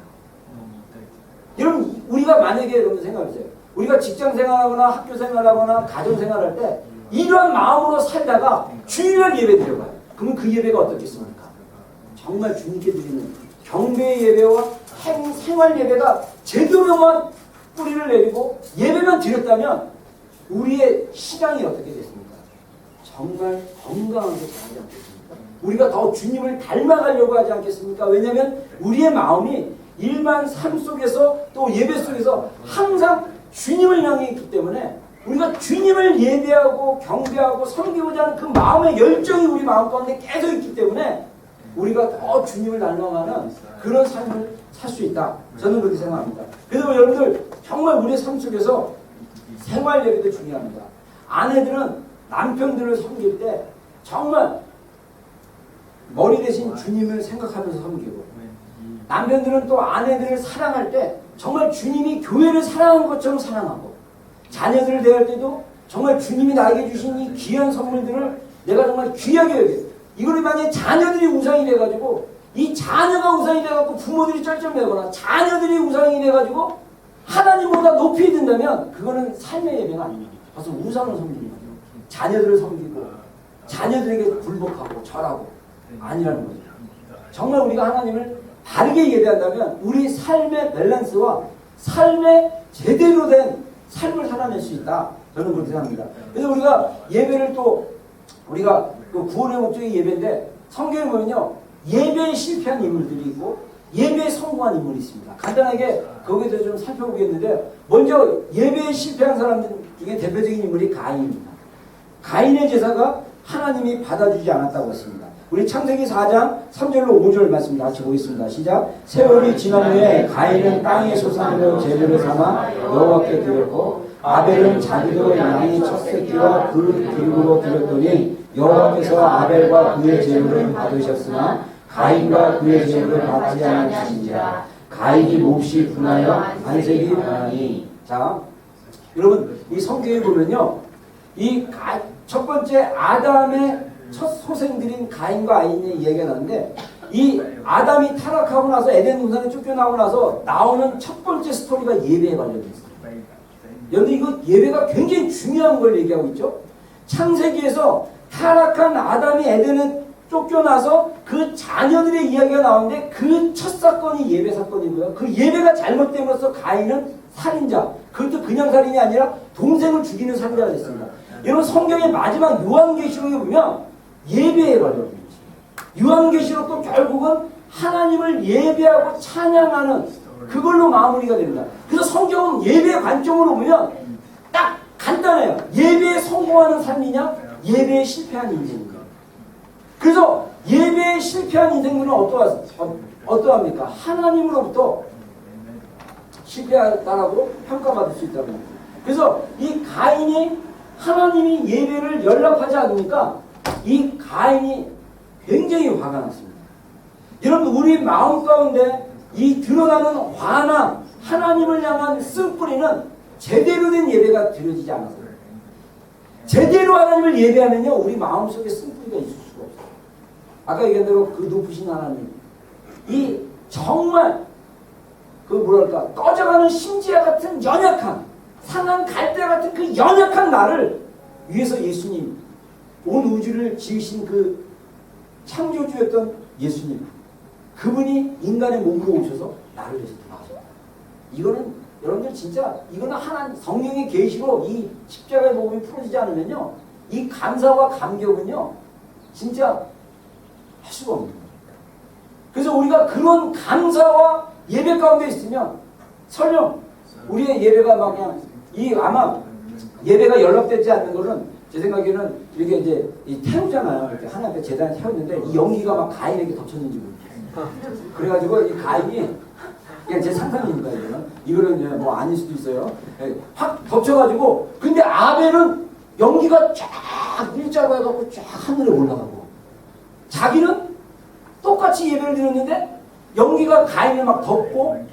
여러분 우리가 만약에 여러분 생각해보세요. 우리가 직장 생활하거나 학교 생활하거나 가정 생활할 때 이러한 마음으로 살다가 주일날 예배 드려봐요. 그러면 그 예배가 어떻겠습니까? 정말 주님께 드리는 경배의 예배와 생활 예배가 제대로만 뿌리를 내리고 예배만 드렸다면 우리의 신앙이 어떻게 됐습니까? 정말 건강하게 자라지 않겠습니까? 우리가 더 주님을 닮아가려고 하지 않겠습니까? 왜냐하면 우리의 마음이 일반 삶 속에서 또 예배 속에서 항상 주님을 향해 있기 때문에 우리가 주님을 예배하고 경배하고 섬기고자 하는 그 마음의 열정이 우리 마음 가운데 계속 있기 때문에 우리가 더 주님을 닮아가는 그런 삶을 살 수 있다. 저는 그렇게 생각합니다. 그래서 여러분들 정말 우리의 삶 속에서 생활 예배도 중요합니다. 아내들은 남편들을 섬길 때 정말 머리 대신 주님을 생각하면서 섬기고 남편들은 또 아내들을 사랑할 때 정말 주님이 교회를 사랑한 것처럼 사랑하고 자녀들을 대할 때도 정말 주님이 나에게 주신 이 귀한 선물들을 내가 정말 귀하게 여겨요. 이거를 만약에 자녀들이 우상이 돼가지고 이 자녀가 우상이 돼가지고 부모들이 쩔쩔매거나 자녀들이 우상이 돼가지고 하나님보다 높이 든다면 그거는 삶의 예배가 아닙니다. 그래서 우상을 섬기는 거죠. 자녀들을 섬기고 자녀들에게 굴복하고 절하고 아니라는 거죠. 정말 우리가 하나님을 바르게 예배한다면 우리 삶의 밸런스와 삶의 제대로 된 삶을 살아낼 수 있다. 저는 그렇게 생각합니다. 그래서 우리가 예배를 또 우리가 그 구원의 목적이 예배인데 성경에 보면요 예배에 실패한 인물들이 있고 예배에 성공한 인물이 있습니다. 간단하게 거기에 대해서 좀 살펴보겠는데 먼저 예배에 실패한 사람들 중에 대표적인 인물이 가인입니다. 가인의 제사가 하나님이 받아주지 않았다고 했습니다. 우리 창세기 4장 3절로 5절 말씀 같이 보겠습니다. 시작. 세월이 지난 후에 가인은 땅의 소산으로 제물을 삼아 여호와께 드렸고 아벨은 자기도 양의 첫 새끼와 그 기름으로 드렸더니 여호와께서 아벨과 그의 제물을 받으셨으나 가인과 그의 제물을 받지 않으신지라. 가인이 몹시 분하여 안색이 변하니. 자, 여러분 이 성경에 보면요 이 첫 번째 아담의 첫 소생들인 가인과 아인의 얘기가 나는데 이 아담이 타락하고 나서 에덴 동산에 쫓겨나고 나서 나오는 첫 번째 스토리가 예배에 관련돼 있어요. 여러분 이거 예배가 굉장히 중요한 걸 얘기하고 있죠. 창세기에서 타락한 아담이 에덴에 쫓겨나서 그 자녀들의 이야기가 나오는데 그 첫 사건이 예배 사건이고요. 그 예배가 잘못됨으로써 가인은 살인자, 그것도 그냥 살인이 아니라 동생을 죽이는 살인자가 됐습니다. 여러분 성경의 마지막 요한계시록에 보면 예배에 관련된 있지. 요한계시록도 결국은 하나님을 예배하고 찬양하는 그걸로 마무리가 됩니다. 그래서 성경은 예배의 관점으로 보면 딱 간단해요. 예배에 성공하는 삶이냐, 예배에 실패한 인생입니다. 그래서 예배에 실패한 인생들은 어떠합니까? 하나님으로부터 실패하다라고 평가받을 수 있다고 합니다. 그래서 이 가인이 하나님이 예배를 연락하지 않으니까 이 가인이 굉장히 화가 났습니다. 여러분 우리 마음 가운데 이 드러나는 화나 하나님을 향한 쓴뿌리는 제대로 된 예배가 드려지지 않아서요. 제대로 하나님을 예배하면요 우리 마음속에 쓴뿌리가 있을 수가 없어요. 아까 얘기한 대로 그 높으신 하나님, 이 정말 그 뭐랄까 꺼져가는 심지와 같은 연약한 상한 갈대 같은 그 연약한 나를 위해서 예수님, 온 우주를 지으신 그 창조주였던 예수님, 그분이 인간의 몸으로 오셔서 나를 위해서 돌아가셨다. 이거는 여러분들 진짜 이거는 하나님 성령의 계시로 이 십자가의 복음이 풀어지지 않으면요 이 감사와 감격은요 진짜 할 수가 없는 거예요. 그래서 우리가 그런 감사와 예배 가운데 있으면 설령 우리의 예배가 막 그냥 아마 예배가 연락되지 않는 거는 제 생각에는 이렇게 이제 태우잖아요. 이렇게 하나님 앞에 재단에 태웠는데 이 연기가 막 가인에게 덮쳤는지 모르겠어요. 그래가지고 이 가인이 그냥 제 상상입니다. 이거는 뭐 아닐 수도 있어요. 확 덮쳐가지고 근데 아벨은 연기가 쫙 일자로 해갖고 쫙 하늘에 올라가고 자기는 똑같이 예배를 드렸는데 연기가 가인을 막 덮고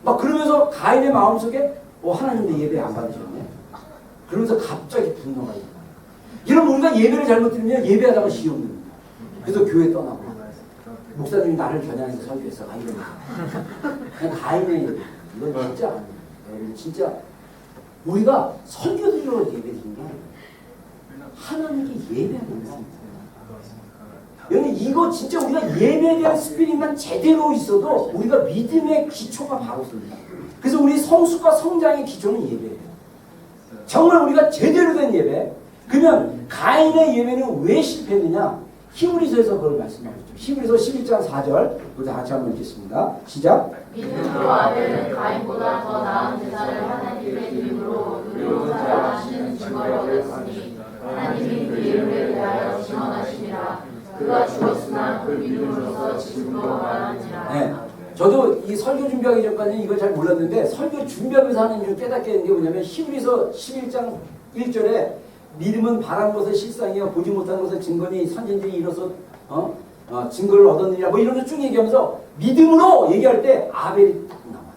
막 그러면서 가인의 마음속에 하나님 내 예배 안 받으셨네. 그러면서 갑자기 분노가 있는 거예요. 여러분 우리가 예배를 잘못 드리면 예배하다가 시험 듭니다. 그래서 교회 떠나고 목사님이 나를 겨냥해서 설교했어. 이러면서 그냥 가인의 예배. 이건 진짜 아니에요. 진짜 우리가 설교 드리러 예배 드리는 게 아니에요. 하나님께 예배하는 거예요. 여러분 이거 진짜 우리가 예배에 대한 스피릿만 제대로 있어도 우리가 믿음의 기초가 바로 섭니다. 그래서 우리 성숙과 성장의 기초는 예배예요. 정말 우리가 제대로 된 예배. 그러면 가인의 예배는 왜 실패했느냐? 히브리서에서 그걸 말씀하셨죠. 히브리서 11장 4절 우리 같이 한번 읽겠습니다. 시작. 믿음으로 아벨은 가인보다 더 나은 제사를 하나님의 이름으로 드리고자 하시는 증거를 얻었으니 하나님이 그 이름에 대하여 증언하시니라. 그가 죽었으나 그 믿음으로서 지금도 살아나니라. 네. 저도 이 설교 준비하기 전까지는 이걸 잘 몰랐는데 설교 준비하면서 하는 이유 깨닫게 된 게 뭐냐면 히브리서 11장 1절에 믿음은 바란 것의 실상이요 보지 못한 것의 증거니 선진들이 이로써 증거를 얻었느니라 뭐 이런 거 쭉 얘기하면서 믿음으로 얘기할 때 아벨이 딱 나와요.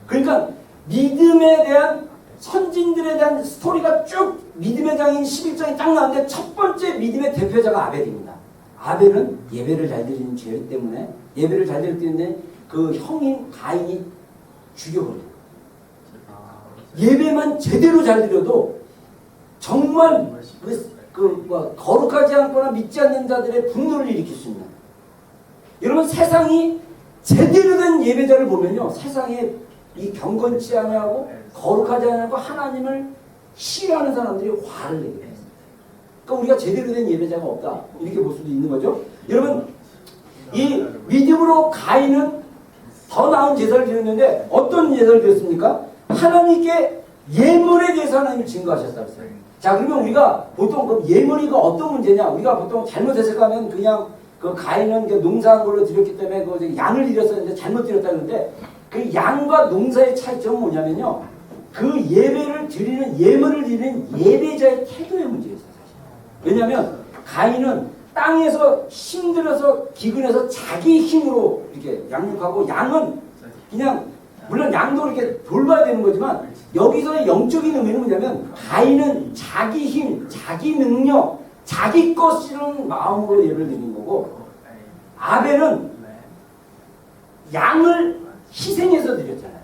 그러니까 믿음에 대한 선진들에 대한 스토리가 쭉 믿음의 장인 11장이 딱 나왔는데 첫 번째 믿음의 대표자가 아벨입니다. 아벨은 예배를 잘 드리는 죄 때문에 예배를 잘 드릴 때문에 그 형인 가인이 죽여버려요. 예배만 제대로 잘 드려도 정말 거룩하지 않거나 믿지 않는 자들의 분노를 일으킬 수 있는. 여러분 세상이 제대로 된 예배자를 보면요 세상에 이 경건치 않고 거룩하지 않고 하나님을 싫어하는 사람들이 화를 내게 돼요. 그러니까 우리가 제대로 된 예배자가 없다 이렇게 볼 수도 있는 거죠. 여러분 이 믿음으로 가인은 더 나은 제사를 드렸는데 어떤 제사를 드렸습니까? 하나님께 예물에 대해서 하나님이 증거하셨다고 했어요. 자 그러면 우리가 보통 그 예물이가 어떤 문제냐? 우리가 보통 잘못했을까 하면 그냥 그 가인은 그 농사한 걸로 드렸기 때문에 그 양을 드렸었는데 잘못 드렸다 그러는데 그 양과 농사의 차이점은 뭐냐면요 그 예배를 드리는 예물을 드리는 예배자의 태도의 문제였어요. 왜냐하면 가인은 땅에서 힘들어서 기근해서 자기 힘으로 이렇게 양육하고 양은 그냥 물론 양도 이렇게 돌봐야 되는 거지만 여기서의 영적인 의미는 뭐냐면 가인은 자기 힘, 자기 능력, 자기 것이라는 마음으로 예배를 드리는 거고 아벨은 양을 희생해서 드렸잖아요.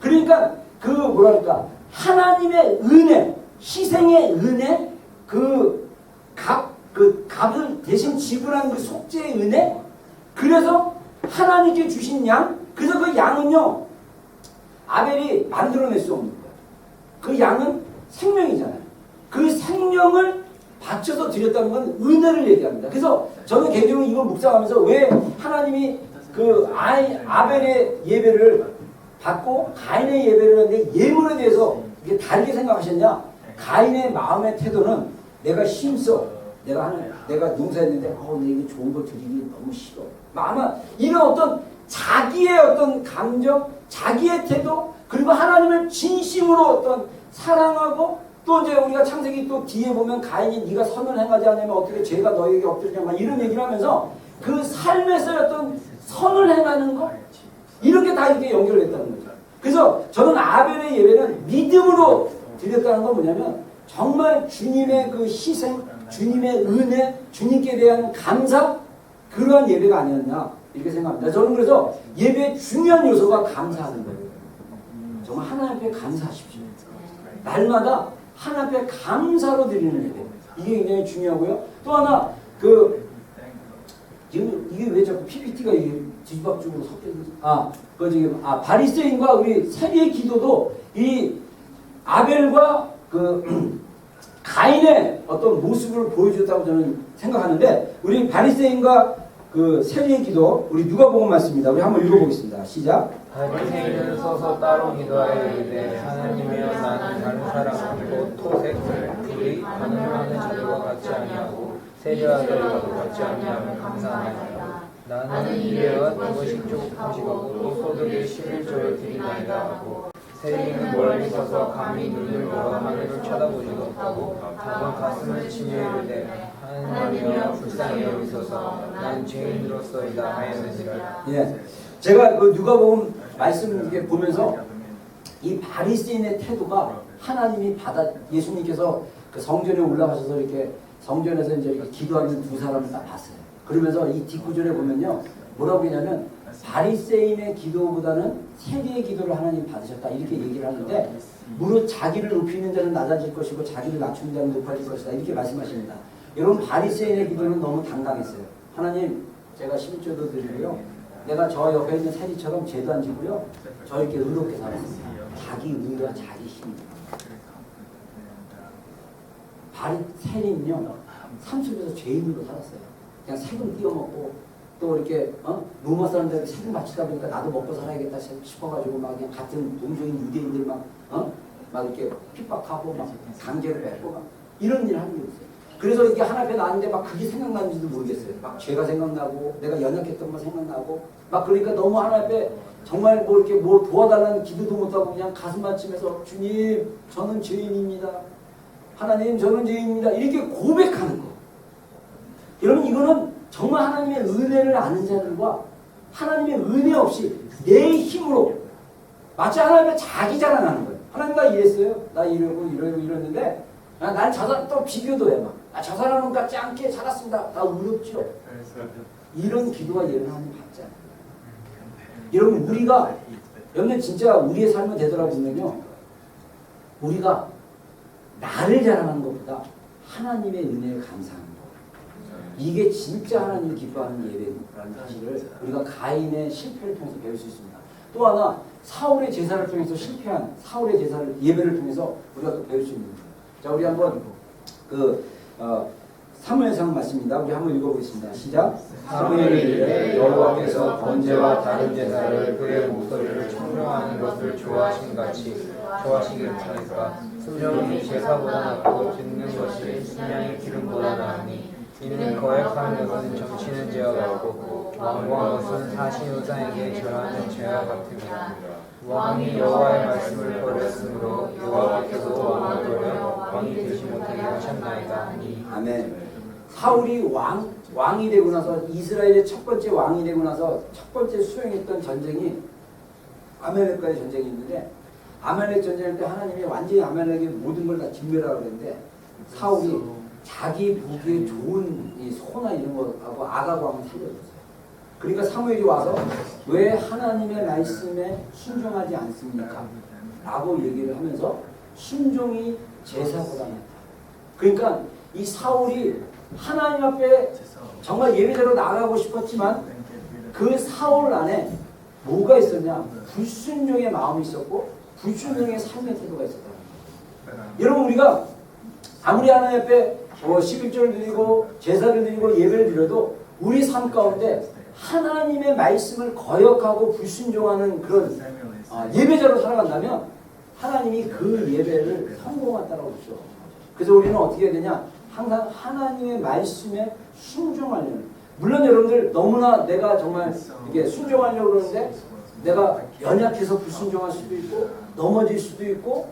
그러니까 그 뭐랄까 하나님의 은혜, 희생의 은혜, 그 그 값을 대신 지불한 그 속죄의 은혜, 그래서 하나님께 주신 양, 그래서 그 양은요 아벨이 만들어낼 수 없는 거예요. 그 양은 생명이잖아요. 그 생명을 바쳐서 드렸다는 건 은혜를 얘기합니다. 그래서 저는 개인적으로 이걸 묵상하면서 왜 하나님이 그 아벨의 예배를 받고 가인의 예배를 하는데 예물에 대해서 이게 다르게 생각하셨냐? 가인의 마음의 태도는 내가 힘써, 내가 농사했는데 내 이게 좋은 거 드리기 너무 싫어. 아마 이런 어떤 자기의 어떤 감정, 자기의 태도, 그리고 하나님을 진심으로 어떤 사랑하고, 또 이제 우리가 창세기 또 뒤에 보면 가인이 네가 선을 행하지 않으면 어떻게 죄가 너에게 엎드리냐 막 이런 얘기를 하면서 그 삶에서의 어떤 선을 행하는 것, 이런 게 다 이렇게 연결됐다는 거죠. 그래서 저는 아벨의 예배는 믿음으로 드렸다는 건 뭐냐면 정말 주님의 그 희생, 주님의 은혜, 주님께 대한 감사, 그러한 예배가 아니었나 이렇게 생각합니다. 저는 그래서 예배의 중요한 요소가 감사하는 거예요. 정말 하나님 앞에 감사하십시오. 날마다 하나님 앞에 감사로 드리는 예배, 이게 굉장히 중요하고요. 또 하나 지금 이게 왜 자꾸 PPT가 이게 뒤집박죽으로 섞여있는지, 바리새인과 우리 세리의 기도도 이 아벨과 그 가인의 어떤 모습을 보여줬다고 저는 생각하는데, 우리 바리새인과 그 세리의 기도, 우리 누가복음 말씀입니다. 우리 한번 읽어보겠습니다. 시작. 바리새인은 서서 따로 기도하여 이르되 하나님이여 나는 다른 사람 곧 토색 그의 가늠하는 자들과 같지 아니하고 세리아들과도 같지 아니하면 감사하나이다. 나는 이래와 그것이 조금씩하고 또 소득의 11조를 드리나이다 하고, 세리는 멀리 서서 감히 눈을 들어 하늘을 쳐다보지 못하고 다만 가슴을 치며 이르되 하나님이여 불쌍히 여기소서 난 죄인으로서이다 하였느니라. 예, 제가 그 누가복음 말씀 이렇게 보면서 이 바리새인의 태도가 하나님이 예수님께서 그 성전에 올라가셔서 이렇게 성전에서 이제 이렇게 기도하는 두 사람을 딱 봤어요. 그러면서 이 뒷구절에 보면요 뭐라고 하냐면 바리새인의 기도보다는 세리의 기도를 하나님 받으셨다 이렇게 얘기를 하는데, 무릇 자기를 높이는 자는 낮아질 것이고 자기를 낮추는 자는 높아질 것이다 이렇게 말씀하십니다. 여러분, 바리새인의 기도는 너무 당당했어요. 하나님, 제가 11조도 드리고요, 내가 저 옆에 있는 세리처럼 죄도 안 지고요, 저 이렇게 의롭게 살았습니다. 자기 의와 자기 힘. 세리는요 삶 속에서 죄인으로 살았어요. 그냥 세금 띄어먹고 또 이렇게 로마 사람들에게 세금 바치다 보니까 나도 먹고 살아야겠다 싶어가지고 막 그냥 같은 동족인 유대인들 막 이렇게 핍박하고 막 강제로 뺏고 막 이런 일을 하는 게 있어요. 그래서 이게 하나 앞에 나왔는데 막 그게 생각나는지도 모르겠어요. 막 죄가 생각나고 내가 연약했던 거 생각나고 막 그러니까 너무 하나 앞에 정말 뭐 이렇게 뭐 도와달라는 기도도 못하고 그냥 가슴만 치면서 주님 저는 죄인입니다. 하나님 저는 죄인입니다. 이렇게 고백하는 거. 여러분, 이거는 정말 하나님의 은혜를 아는 자들과 하나님의 은혜 없이 내 힘으로 마치 하나님의 자기 자랑하는 거예요. 하나님 나 이랬어요. 나 이랬는데 난 저 사람 또 비교도 해. 저 사람은 같지 않게 살았습니다. 나 의롭죠. 이런 기도가 예를 하나님 받지 않아요. 여러분, 여러분 진짜 우리의 삶을 되돌아보면요, 우리가 나를 자랑하는 것보다 하나님의 은혜에 감사하는 것, 이게 진짜 하나님이 기뻐하는 예배라는 사실을 우리가 가인의 실패를 통해서 배울 수 있습니다. 또 하나, 사울의 제사를 통해서 실패한 사울의 예배를 통해서 우리가 또 배울 수 있는 거예요. 자, 우리 한번 사무엘상 말씀입니다. 우리 한번 읽어보겠습니다. 시작. 사무엘이 이르되 여호와께서 번제와 다른 제사를 그의 목소리를 청명하는 것을 좋아하시길 바랄까. 순종이 제사보다 낫고 듣는 것이 순양의 기름보다 나으니 이는 거역하는 것은 점치는 죄와 같고 왕고한 것은 사신 우상에게 절하는 죄와 같으니라. 왕이 여호와의 말씀을 버렸으므로 여호와께서도 왕을 버려 왕이 되지 못하게 하셨나이다. 아멘. 사울이 왕이 되고 나서, 이스라엘의 첫 번째 왕이 되고 나서 첫 번째 수행했던 전쟁이 아말렉과의 전쟁이 있는데, 아말렉 전쟁할 때 하나님이 완전히 아말렉의 모든 걸 다 진멸하라고 했는데, 사울이 자기 보기에 좋은 이 소나 이런 거하고 아각 왕을 살려줬어요. 그러니까 사무엘이 와서 왜 하나님의 말씀에 순종하지 않습니까? 라고 얘기를 하면서 순종이 제사보다 낫다. 그러니까 이 사울이 하나님 앞에 정말 예배자로 나가고 싶었지만 그 사울 안에 뭐가 있었냐? 불순종의 마음이 있었고 불순종의 삶의 태도가 있었다. 여러분 우리가 아무리 하나님 앞에 11조를 드리고 제사를 드리고 예배를 드려도 우리 삶 가운데 하나님의 말씀을 거역하고 불순종하는 그런 예배자로 살아간다면 하나님이 그 예배를 성공한다라고 그러죠. 그래서 우리는 어떻게 해야 되냐? 항상 하나님의 말씀에 순종하려는. 물론 여러분들 너무나 내가 정말 이게 순종하려고 그러는데 내가 연약해서 불순종할 수도 있고 넘어질 수도 있고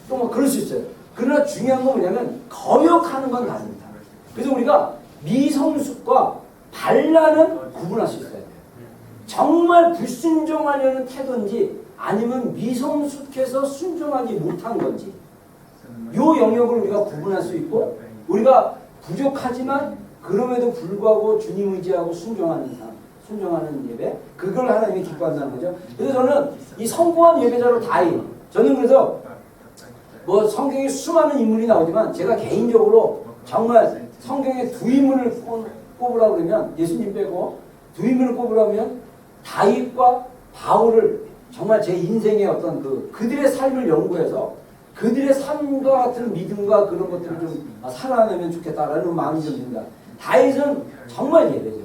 또 뭐 그럴 수 있어요. 그러나 중요한 건 뭐냐면 거역하는 건 다릅니다. 그래서 우리가 미성숙과 반란은 구분할 수 있어야 돼요. 정말 불순종하려는 태도인지 아니면 미성숙해서 순종하지 못한 건지 이 영역을 우리가 구분할 수 있고 우리가 부족하지만 그럼에도 불구하고 주님 의지하고 순종하는 삶, 순종하는 예배 그걸 하나님이 기뻐한다는 거죠. 그래서 저는 이 성공한 예배자로 다임 저는 그래서 뭐 성경에 수많은 인물이 나오지만 제가 개인적으로 정말 성경에 두 인물을 꼽으라고 그러면 예수님 빼고 두 인물을 꼽으라면 다윗과 바울을 정말 제 인생의 어떤 그들의 삶을 연구해서 그들의 삶과 같은 믿음과 그런 것들을 좀 살아내면 좋겠다라는 마음이 좀 듭니다. 다윗은 정말 예배자였어요.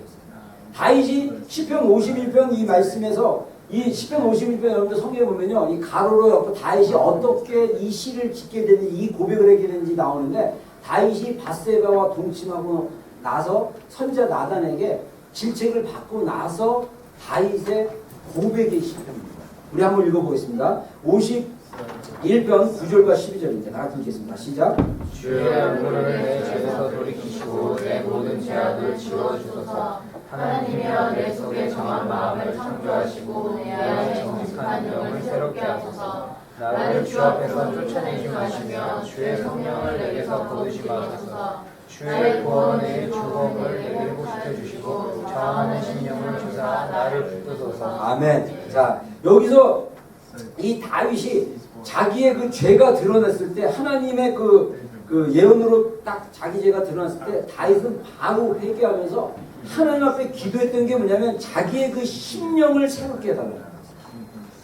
다윗이 시편 51편 이 말씀에서 이 시편 51편 여러분들 성경에 보면요. 이 가로로 옆에 다윗이 어떻게 이 시를 짓게 되는지 이 고백을 하게 되는지 나오는데 다윗이 밧세바와 동침하고 나서 선지자 나단에게 질책을 받고 나서 다윗의 고백의 시편입니다. 우리 한번 읽어보겠습니다. 51편 9절과 12절입니다. 다 같이 읽겠습니다. 시작. 주의 얼굴을 내 죄에서 돌이키시고 내 모든 죄악을 지워주소서. 하나님이여 내 속에 정한 마음을 창조하시고 내 안에 정직한 영을 새롭게 하소서. 나를 주 앞에서 쫓아내지 마시며 주의 성령을 내게서 거두지 마소서. 주의 구원의 주범을 내게 보시켜 주시고 저항하는 심령을 주사 나를 붙드소서. 아멘. 자 여기서 이 다윗이 자기의 그 죄가 드러났을 때 하나님의 그 예언으로 딱 자기 죄가 드러났을 때 다윗은 바로 회개하면서 하나님 앞에 기도했던 게 뭐냐면 자기의 그 심령을 새롭게 해달라는 거예요.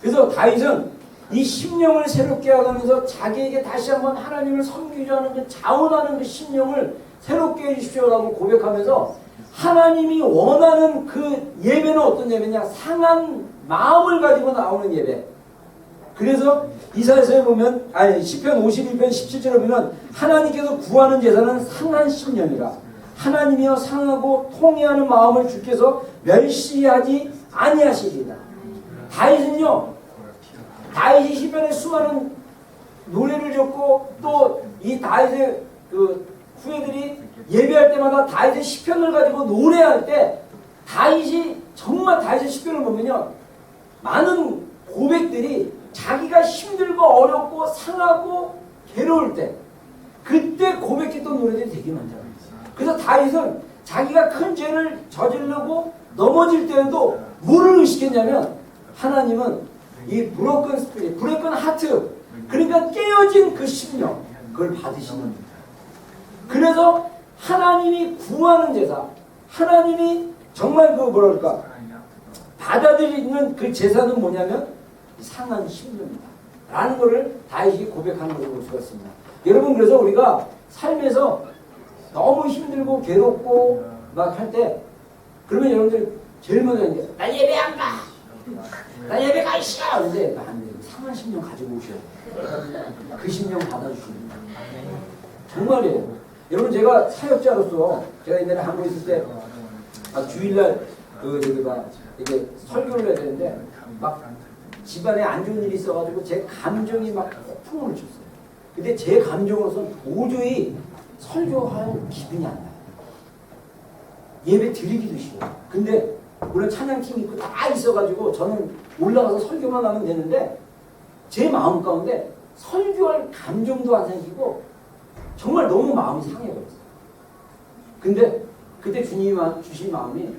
그래서 다윗은 이 심령을 새롭게 하면서 자기에게 다시 한번 하나님을 섬기자 하는 그 자원하는 그 심령을 새롭게 해주십시오라고 고백하면서 하나님이 원하는 그 예배는 어떤 예배냐? 상한 마음을 가지고 나오는 예배. 그래서 이사야서에 보면 시편 51편 17절에 보면 하나님께서 구하는 제사는 상한 심령이라 하나님이여 상하고 통회하는 마음을 주께서 멸시하지 아니하시리이다. 다윗이 시편에 수많은 노래를 적고 또 이 다윗의 그 후예들이 예배할 때마다 다윗의 시편을 가지고 노래할 때 정말 다윗의 시편을 보면요 많은 고백들이 자기가 힘들고 어렵고 상하고 괴로울 때 그때 고백했던 노래들이 되게 많잖아요. 그래서 다윗은 자기가 큰 죄를 저지르고 넘어질 때에도 뭐를 의식했냐면 하나님은 이 브로큰 스피릿, 브로큰 하트 그러니까 깨어진 그 심령 그걸 받으시는 겁니다. 그래서 하나님이 구하는 제사 하나님이 정말 받아들이는 그 제사는 뭐냐면 상한 심령이다 라는 것을 다윗이 고백하는 것을 볼 수가 있습니다. 여러분 그래서 우리가 삶에서 너무 힘들고 괴롭고 막 할 때 그러면 여러분들 제일 먼저 이제 나 예배 안 가! 나 예배 가기 싫어! 근데 안 돼요. 상한 심령 가지고 오셔야 돼요. 그 심령 받아주십니다. 정말이에요. 여러분 제가 사역자로서 제가 옛날에 한국에 있을 때 주일날 이게 설교를 해야 되는데 막 집안에 안 좋은 일이 있어가지고 제 감정이 막 폭풍을 쳤어요. 근데 제 감정으로서는 도저히 설교할 기분이 안 나요. 예배 드리기도 싫어요. 근데 물론 찬양팀 있고 다 있어가지고 저는 올라가서 설교만 하면 되는데 제 마음 가운데 설교할 감정도 안 생기고 정말 너무 마음이 상해버렸어요. 근데 그때 주님이 주신 마음이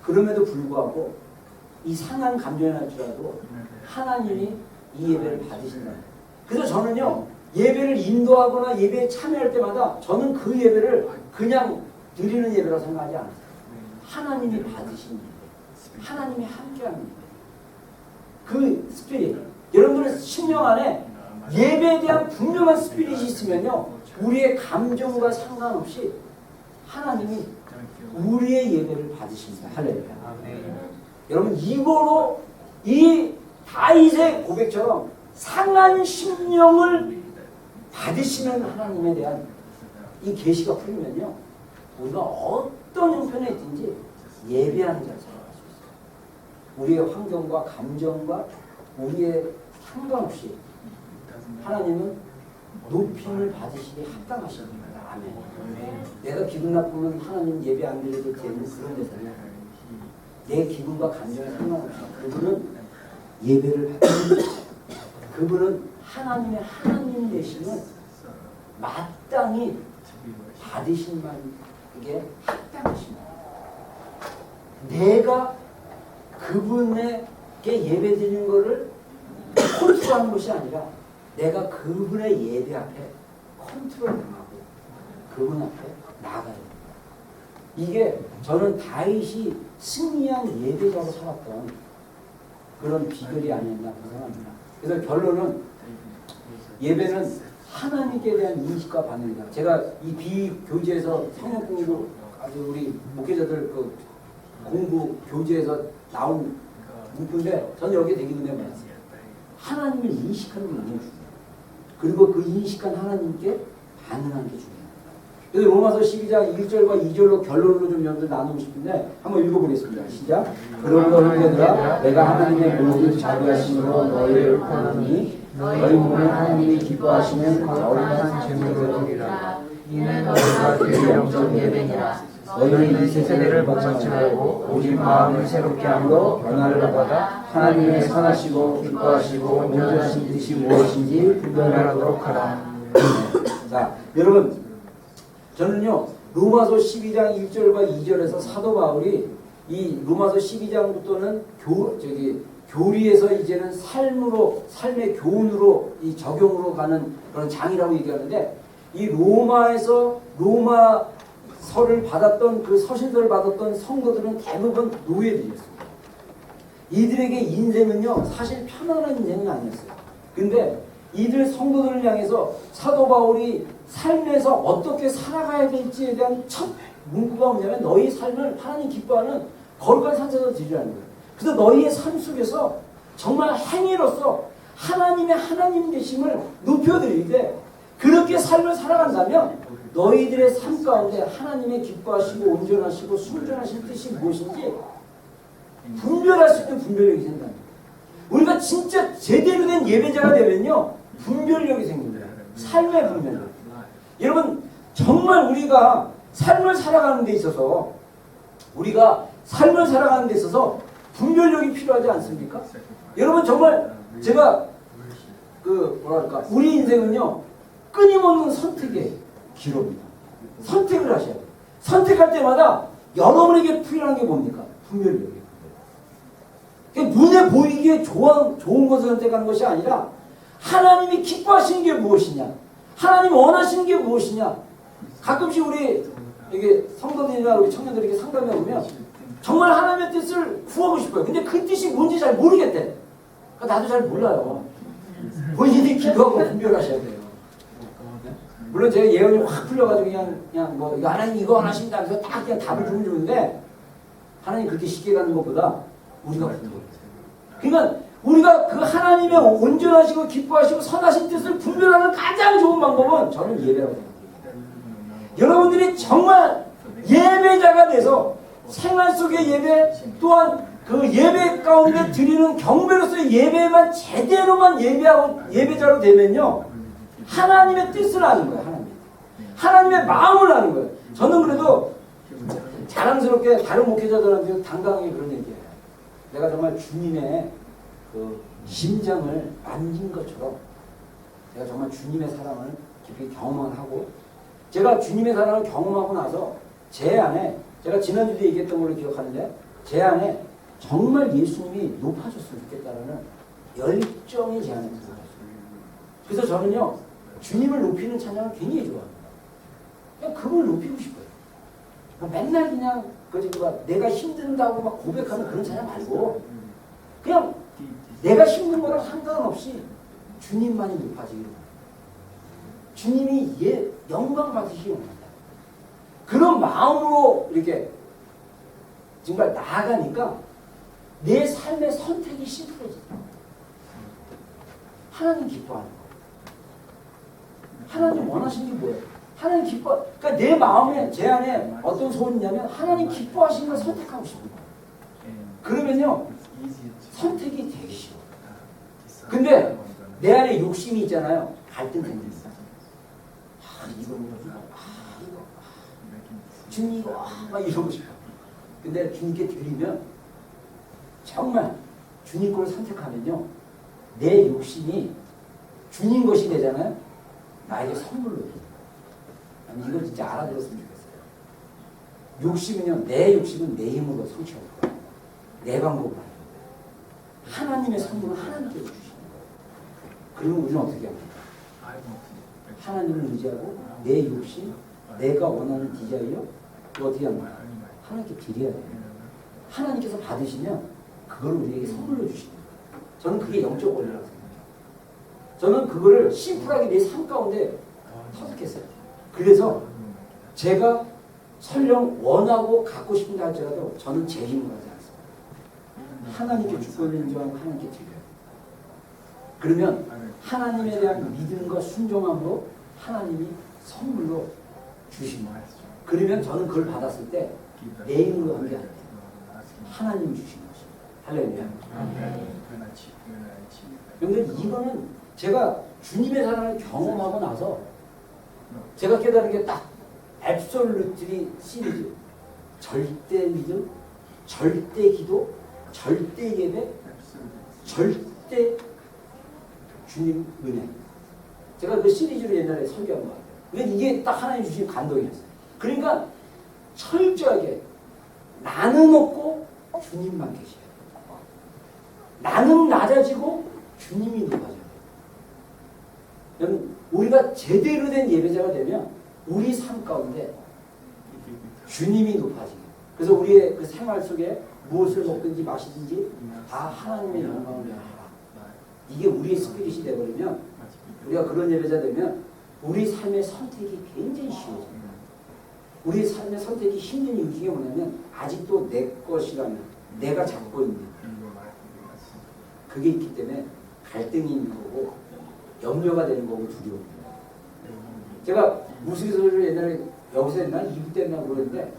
그럼에도 불구하고 이 상한 감정이 날 줄 알고 하나님이 이 예배를 받으신다. 그래서 저는요 예배를 인도하거나 예배에 참여할 때마다 저는 그 예배를 그냥 드리는 예배라고 생각하지 않아요. 하나님이 받으신 예배, 하나님이 함께하는 예배. 그 스피릿, 여러분들의 심령 안에 예배에 대한 분명한 스피릿이 있으면요, 우리의 감정과 상관없이 하나님이 우리의 예배를 받으십니다. 할렐루야. 여러분, 이거로 이 다윗의 고백처럼 상한 심령을 받으시는 하나님에 대한 이 계시가 풀리면요, 우리가 어떤 형편에 있든지 예배하는 자를 살아갈 수 있어요. 우리의 환경과 감정과 우리의 상관없이 하나님은 높임을 받으시기 합당하신 겁니다. 아멘. 내가 기분 나쁘면 하나님 예배 안 드려도 되는 그런 데서는 내 기분과 감정에 상관없이 그분은 예배를 받는, 그분은 하나님의 하나님 되시면 마땅히 받으신 만에게 합당하십니다. 내가 그분에게 예배 드리는 것을 컨트롤하는 것이 아니라 내가 그분의 예배 앞에 컨트롤당하고 그분 앞에 나가야 됩니다. 이게 저는 다윗이 승리한 예배자로 살았던 그런 비결이 아니었나 생각합니다. 그래서 결론은 예배는 하나님께 대한 인식과 반응이다. 제가 이 비교재에서 성경 공부 아주 우리 목회자들 그 공부 교재에서 나온 문구인데 저는 여기에 되게 은혜 받았어요. 하나님을 인식하는 게 너무 중요해요. 그리고 그 인식한 하나님께 반응하는 게 중요해요. 그래서 로마서 12장 1절과 2절로 결론으로 좀 여러분들 나누고 싶은데 한번 읽어보겠습니다. 시작. 그러므로 형제들아 내가 하나님의 모든 자비하심으로 너희를 구하노니 너희 몸에 하나님이 기뻐하시는 거룩한 제물을 드리라. 이는 너희가 드릴 영적 예배니라. 너희는 이 세대를 본받지 말고 오직 마음을 새롭게 함으로 변화를 받아 하나님의 선하시고 기뻐하시고 온전하신 뜻이 무엇인지 분별하도록 하라. 자, 여러분, 저는요 로마서 12장 1절과 2절에서 사도 바울이 이 로마서 12장부터는 교리에서 이제는 삶의 교훈으로 이 적용으로 가는 그런 장이라고 얘기하는데, 이 로마에서 로마서를 받았던 그 서신서를 받았던 성도들은 대부분 노예들이었습니다. 이들에게 인생은요 사실 편안한 인생은 아니었어요. 근데 이들 성도들을 향해서 사도 바울이 삶에서 어떻게 살아가야 될지에 대한 첫 문구가 뭐냐면 너희 삶을 하나님 기뻐하는 거룩한 산에서 드리라는 거예요. 그래서 너희의 삶 속에서 정말 행위로서 하나님의 하나님 되심을 높여드리되, 그렇게 삶을 살아간다면 너희들의 삶 가운데 하나님의 기뻐하시고 온전하시고 순전하신 뜻이 무엇인지 분별할 수 있는 분별력이 생깁니다. 우리가 진짜 제대로 된 예배자가 되면요 분별력이 생깁니다. 삶의 분별력. 여러분, 정말 우리가 삶을 살아가는 데 있어서 분별력이 필요하지 않습니까? 여러분, 정말 제가 우리 인생은요 끊임없는 선택의 기로입니다. 선택을 하셔야 돼요. 선택할 때마다 여러분에게 필요한 게 뭡니까? 분별력이에요. 눈에 보이기에 좋은 것을 선택하는 것이 아니라 하나님이 기뻐하시는 게 무엇이냐, 하나님이 원하시는 게 무엇이냐. 가끔씩 우리 이게 성도들이나 우리 청년들에게 상담해 보면 정말 하나님의 뜻을 구하고 싶어요. 근데 그 뜻이 뭔지 잘 모르겠대. 나도 잘 몰라요. 본인이 기도하고 분별하셔야 돼요. 물론 제가 예언이 확 풀려가지고 그냥 뭐 하나님 이거 원하신다 해서 딱 그냥 답을 주는데, 하나님 그렇게 쉽게 가는 것보다 우리가 분별해요. 그러니까 우리가 그 하나님의 온전하시고 기뻐하시고 선하신 뜻을 분별하는 가장 좋은 방법은 저는 예배라고 생각합니다. 여러분들이 정말 예배자가 돼서 생활 속의 예배, 또한 그 예배 가운데 드리는 경배로서의 예배만 제대로만 예배하고 예배자로 되면요 하나님의 뜻을 아는 거예요. 하나님의 마음을 아는 거예요. 저는 그래도 자랑스럽게 다른 목회자들한테 당당하게 그런 얘기해요. 내가 정말 주님의 그 심장을 만진 것처럼 내가 정말 주님의 사랑을 깊이 경험을 하고, 제가 주님의 사랑을 경험하고 나서 제 안에, 제가 지난주에 얘기했던 걸로 기억하는데, 제 안에 정말 예수님이 높아졌으면 좋겠다라는 열정이 제 안에 들어갔어요. 그래서 저는요 주님을 높이는 찬양을 굉장히 좋아합니다. 그냥 그걸 높이고 싶어요. 맨날 그냥 내가 힘든다고 막 고백하는 그런 찬양 말고 그냥 내가 힘든 거랑 상관없이 주님만이 높아지기를 바랍니다. 주님이 영광 받으시기 원한다. 그런 마음으로 이렇게 정말 나아가니까 내 삶의 선택이 심플해져요. 하나님 기뻐하는 거. 하나님 원하시는 게 뭐예요? 하나님 기뻐. 그러니까 내 마음에 제 안에 어떤 소원이 있냐면 하나님 기뻐하시는 걸 선택하고 싶은 거예요. 그러면요 선택이 되기 쉬워요. 근데 내 안에 욕심이 있잖아요. 갈등 생깁니다. 이거 주님 이거 막 이러고 싶어. 근데 주님께 드리면 정말 주님 걸 선택하면요 내 욕심이 주님 것이 되잖아요. 나에게 선물로 돼요. 이걸 진짜 알아들었으면 좋겠어요. 욕심은요 내 욕심은 내 힘으로 성취할 거예요. 내 방법으로 하는 거예요. 하나님의 선물은 하나님께서 주시는 거예요. 그러면 우리는 어떻게 합니까? 하나님을 의지하고 내 욕심, 내가 원하는 디자이어 어떻게 합니까? 하나님께 드려야 돼요. 하나님께서 받으시면 그걸 우리에게 선물로 주시는 거예요. 저는 그게 영적 원리라고 생각해요. 저는 그거를 심플하게 내 삶 가운데 터득했어요. 그래서 제가 설령 원하고 갖고 싶은데 할지라도 저는 제 힘으로 하지 않습니다. 하나님께 주권을 인정하고 하나님께 드려요. 그러면 하나님에 대한 믿음과 순종함으로 하나님이 선물로 주신 거예요. 그러면 저는 그걸 받았을 때 내 힘으로 한 게 아니에요. 하나님이 주신 것입니다. 할렐루야. 그런데 이거는 제가 주님의 사랑을 경험하고 나서 제가 깨달은 게 딱 앱솔루트리 시리즈. 절대 믿음, 절대 기도, 절대 예배, 절대 주님 은혜. 제가 그 시리즈로 옛날에 설교한 거 같아요. 근데 이게 딱 하나님 주신 감동이었어요. 그러니까 철저하게 나는 없고 주님만 계셔요. 나는 낮아지고 주님이 높아져요. 여러분 우리가 제대로 된 예배자가 되면 우리 삶 가운데 주님이 높아지고 그래서 우리의 그 생활 속에 무엇을 먹든지 마시든지 다 하나님의 영광을 위하라. 이게 우리의 스피릿이 되어버리면 우리가 그런 예배자 되면 우리 삶의 선택이 굉장히 쉬워져요. 우리 삶의 선택이 힘든 이유 중에 뭐냐면 아직도 내 것이라면 내가 잡고 있는 그게 있기 때문에 갈등이 있는 거고 염려가 되는 거고 두려움입니다. 제가 우스갯소리를 옛날에 여기서 했나 2부 때 했나 모르겠는데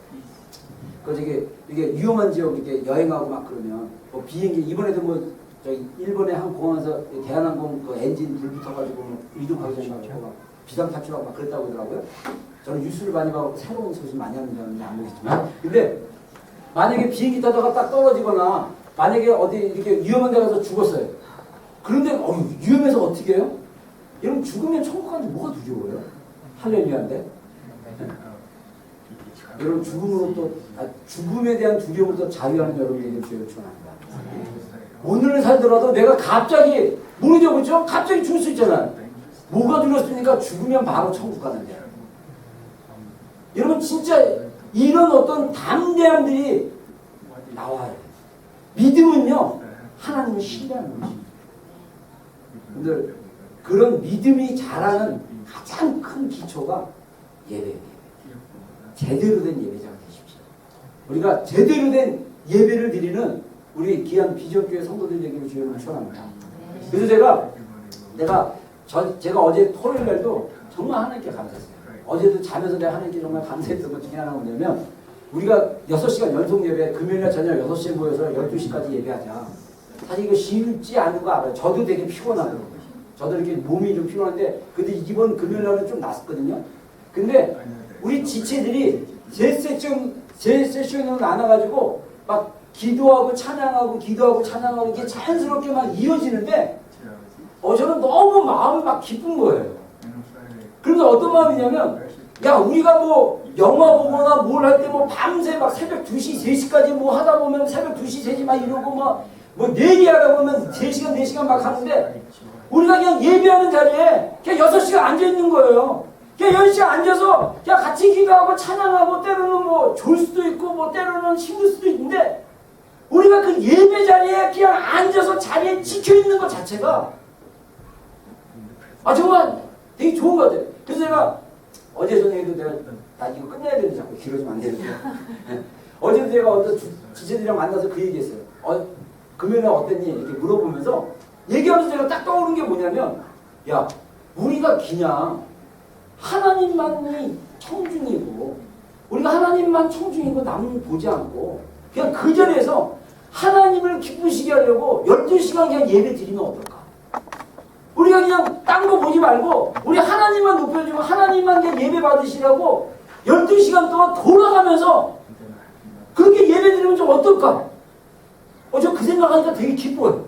이게 위험한 지역 이렇게 여행하고 막 그러면 뭐 비행기 이번에도 뭐 저기 일본의 한 공항에서 대한항공 그 엔진 불 붙어가지고 뭐 이동하기 전에 막 비상탈출하고 막 그랬다고 하더라고요. 저는 뉴스를 많이 봐서 새로운 소식 많이 하는 사람인지 안 모르겠지만 근데 만약에 비행기 타다가 딱 떨어지거나 만약에 어디 이렇게 위험한 데 가서 죽었어요. 그런데 위험해서 어떻게 해요? 여러분 죽으면 천국 가는데 뭐가 두려워요? 할렐루야인데 여러분 죽음에 대한 두려움부터 자유하는 여러분에게 주여 축원합니다. 오늘을 살더라도 내가 갑자기 모르죠, 그렇죠? 갑자기 죽을 수 있잖아요. 뭐가 두렵습니까? 죽으면 바로 천국 가는데. 여러분 진짜 이런 어떤 담대함들이 나와요. 믿음은요 하나님을 신뢰하는 것입니다. 근데 그런 믿음이 자라는 가장 큰 기초가 예배예요. 제대로 된 예배자가 되십시오. 우리가 제대로 된 예배를 드리는 우리 귀한 비전교회 성도들 얘기를 주여는 축원합니다. 그래서 제가 어제 토요일 날도 정말 하나님께 감사했어요. 어제도 자면서 내가 하나님께 정말 감사했던 것 중에 하나가 뭐냐면 우리가 6시간 연속 예배 금요일날 저녁 6시에 모여서 12시까지 예배하자. 사실 이거 쉽지 않은 거 알아요. 저도 되게 피곤하더라고요. 저도 이렇게 몸이 좀 피곤한데 근데 이번 금요일날은 좀 낫거든요. 근데 우리 지체들이 제 세션으로 나눠가지고 막 기도하고 찬양하고 이게 자연스럽게 막 이어지는데 저는 너무 마음이 막 기쁜 거예요. 그런데 어떤 마음이냐면 야 우리가 뭐 영화 보거나 뭘 할 때 뭐 밤새 막 새벽 2시 3시까지 뭐 하다 보면 새벽 2시 3시 막 이러고 뭐 내리 하다 보면 3시간 4시간 막 하는데 우리가 그냥 예배하는 자리에 그냥 6시간 앉아있는 거예요. 그냥 10시간 앉아서 그냥 같이 기도하고 찬양하고 때로는 뭐 졸 수도 있고 뭐 때로는 힘들 수도 있는데 우리가 그 예배 자리에 그냥 앉아서 자리에 지켜있는 것 자체가 정말 되게 좋은 것 같아요. 그래서 제가 어제 저녁에도 내가 이거 끝내야 되는데 자꾸 길어지면 안 되는데 어제도 제가 어떤 지체들이랑 만나서 그 얘기했어요. 금요일에 어땠니? 이렇게 물어보면서 얘기하면서 제가 딱 떠오른 게 뭐냐면 야 우리가 그냥 하나님만이 청중이고 우리가 하나님만 청중이고 남은 보지 않고 그냥 그 자리에서 하나님을 기쁘시게 하려고 12시간 그냥 예배 드리면 어떨까? 우리가 그냥 딴 거 보지 말고 우리 하나님만 높여주고 하나님만 그냥 예배 받으시라고 12시간 동안 돌아가면서 그렇게 예배 드리면 좀 어떨까? 저 그 생각하니까 되게 기뻐요.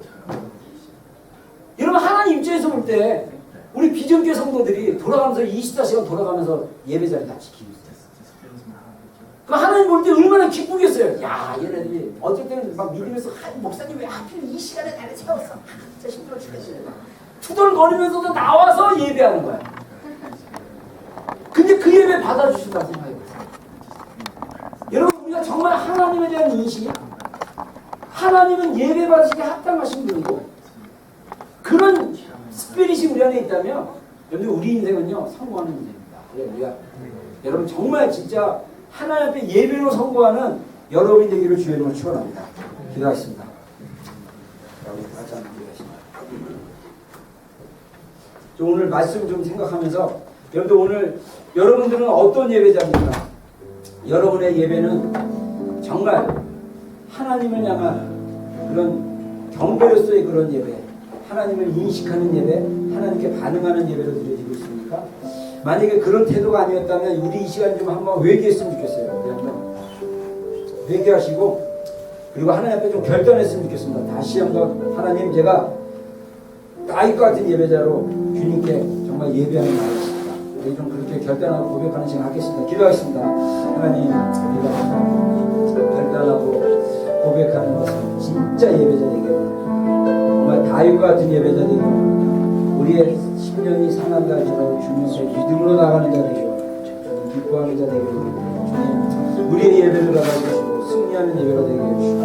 여러분 하나님 입장에서 볼 때 우리 비전교회 성도들이 돌아가면서 24시간 돌아가면서 예배 자리 다 지키고 있어요. 그 하나님 볼 때 얼마나 기쁘겠어요. 야 얘네들이 어쩔 때는 막 믿으면서 목사님 왜 하필 이 시간에 나를 세웠어. 진짜 힘들어 죽겠어요. 투덜거리면서도 나와서 예배하는 거야. 근데 그 예배 받아주신다고 생각해보세요. 여러분 우리가 정말 하나님에 대한 인식 하나님은 예배 받으시기에 합당하신 분이고 그런 스피릿이 우리 안에 있다면 여러분 우리 인생은요 성공하는 인생입니다. 그래 우리가 여러분 정말 진짜 하나님 앞에 예배로 성공하는 여러분이 되기를 주의 이름으로 축원합니다. 기도하겠습니다. 같이 한번 기도하겠습니다. 오늘 말씀 좀 생각하면서 여러분들 오늘 여러분들은 어떤 예배자입니까? 여러분의 예배는 정말 하나님을 향한 그런 경배로서의 그런 예배, 하나님을 인식하는 예배, 하나님께 반응하는 예배로 드려지고 있습니까? 만약에 그런 태도가 아니었다면 우리 이 시간 좀 한번 회개했으면 좋겠어요. 한번 회개하시고 그리고 하나님 앞에 좀 결단했으면 좋겠습니다. 다시 한번 하나님 제가 다윗과 같은 예배자로 주님께 정말 예배하는 나이십니다. 우리 좀 그렇게 결단하고 고백하는 시간 하겠습니다. 기도하겠습니다. 하나님 우리가 결단하고 고백하는 것은 진짜 예배자 되기를 정말 다윗과 같은 예배자 되기를 우리의 심령이 상한다 할지라도 주님의 믿음으로 나가는 자 되기를 주님 기뻐하는 자 되기를 주님 우리의 예배를 받아주시고 승리하는 예배가 되게 해주시고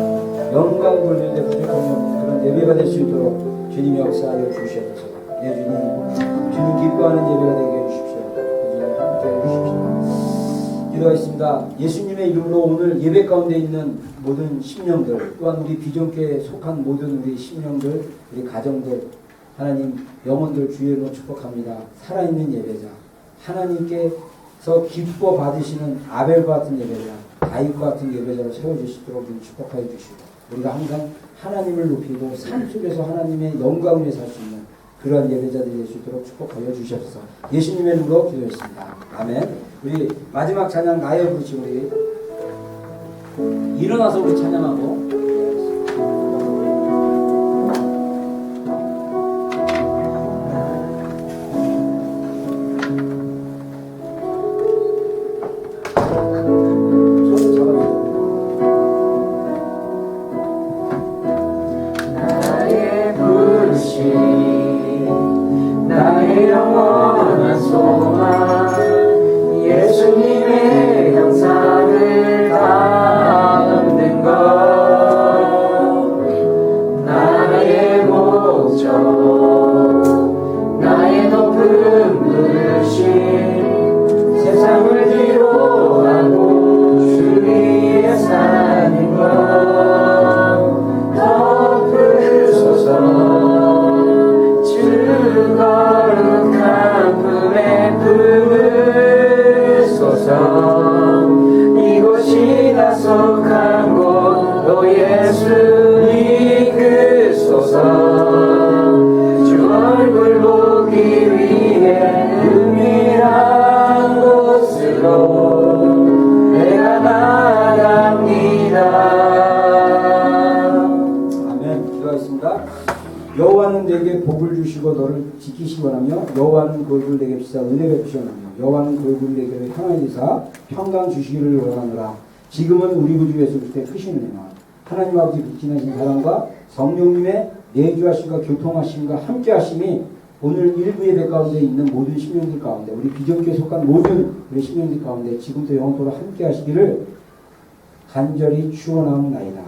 영광 돌리는데 부족하면 그런 예배가 될 수 있도록 주님 역사하여 주시옵소서. 예 주님 기뻐하는 예배가 되게 해주십시오. 주님 함께 해주십시오. 기도하겠습니다. 예수님의 이름으로 오늘 예배 가운데 있는 모든 심령들 또한 우리 비전교회에 속한 모든 우리 심령들 우리 가정들 하나님 영혼들 주의 이름으로 축복합니다. 살아있는 예배자 하나님께서 기뻐 받으시는 아벨과 같은 예배자 다윗과 같은 예배자로 세워주시도록 축복하여 주시고 우리가 항상 하나님을 높이고 삶 속에서 하나님의 영광 위에 살 수 있는 그러한 예배자들이 될 수 있도록 축복하여 주시옵소서. 예수님의 이름으로 기도했습니다. 아멘. 우리 마지막 찬양 나의 부르시 우리 일어나서 우리 찬양하고 나의 영원한 소망 예수님의 형상을 담는 것 나의 목적 나의 높은 부르심 세상을 뒤로하고 주 위에 사는 것 덮으소서 거룩한 품에 부으소서 이곳이 나 속한 곳 오 예수 이끄소서 주 얼굴 보기 위해 은밀한 곳으로 내가 나갑니다. 아멘. 기도하겠습니다. 여호와는 내게 복을 주시고 너를 지키시기 원하며 여호와는 그 얼굴 내게 비사 은혜 베푸시 원하며 여호와는 그 얼굴 내게 평안히사 평강 주시기를 원하노라. 지금은 우리 구주 예수 그리스도의 크신 은혜와 하나님 아버지 극진하신 사랑과 성령님의 내주하심과 교통하심과 함께하심이 오늘 일부 예배 가운데 있는 모든 신령들 가운데 우리 비전교에 속한 모든 우리 신령들 가운데 지금도 영원토록 함께하시기를 간절히 축원하옵나이다.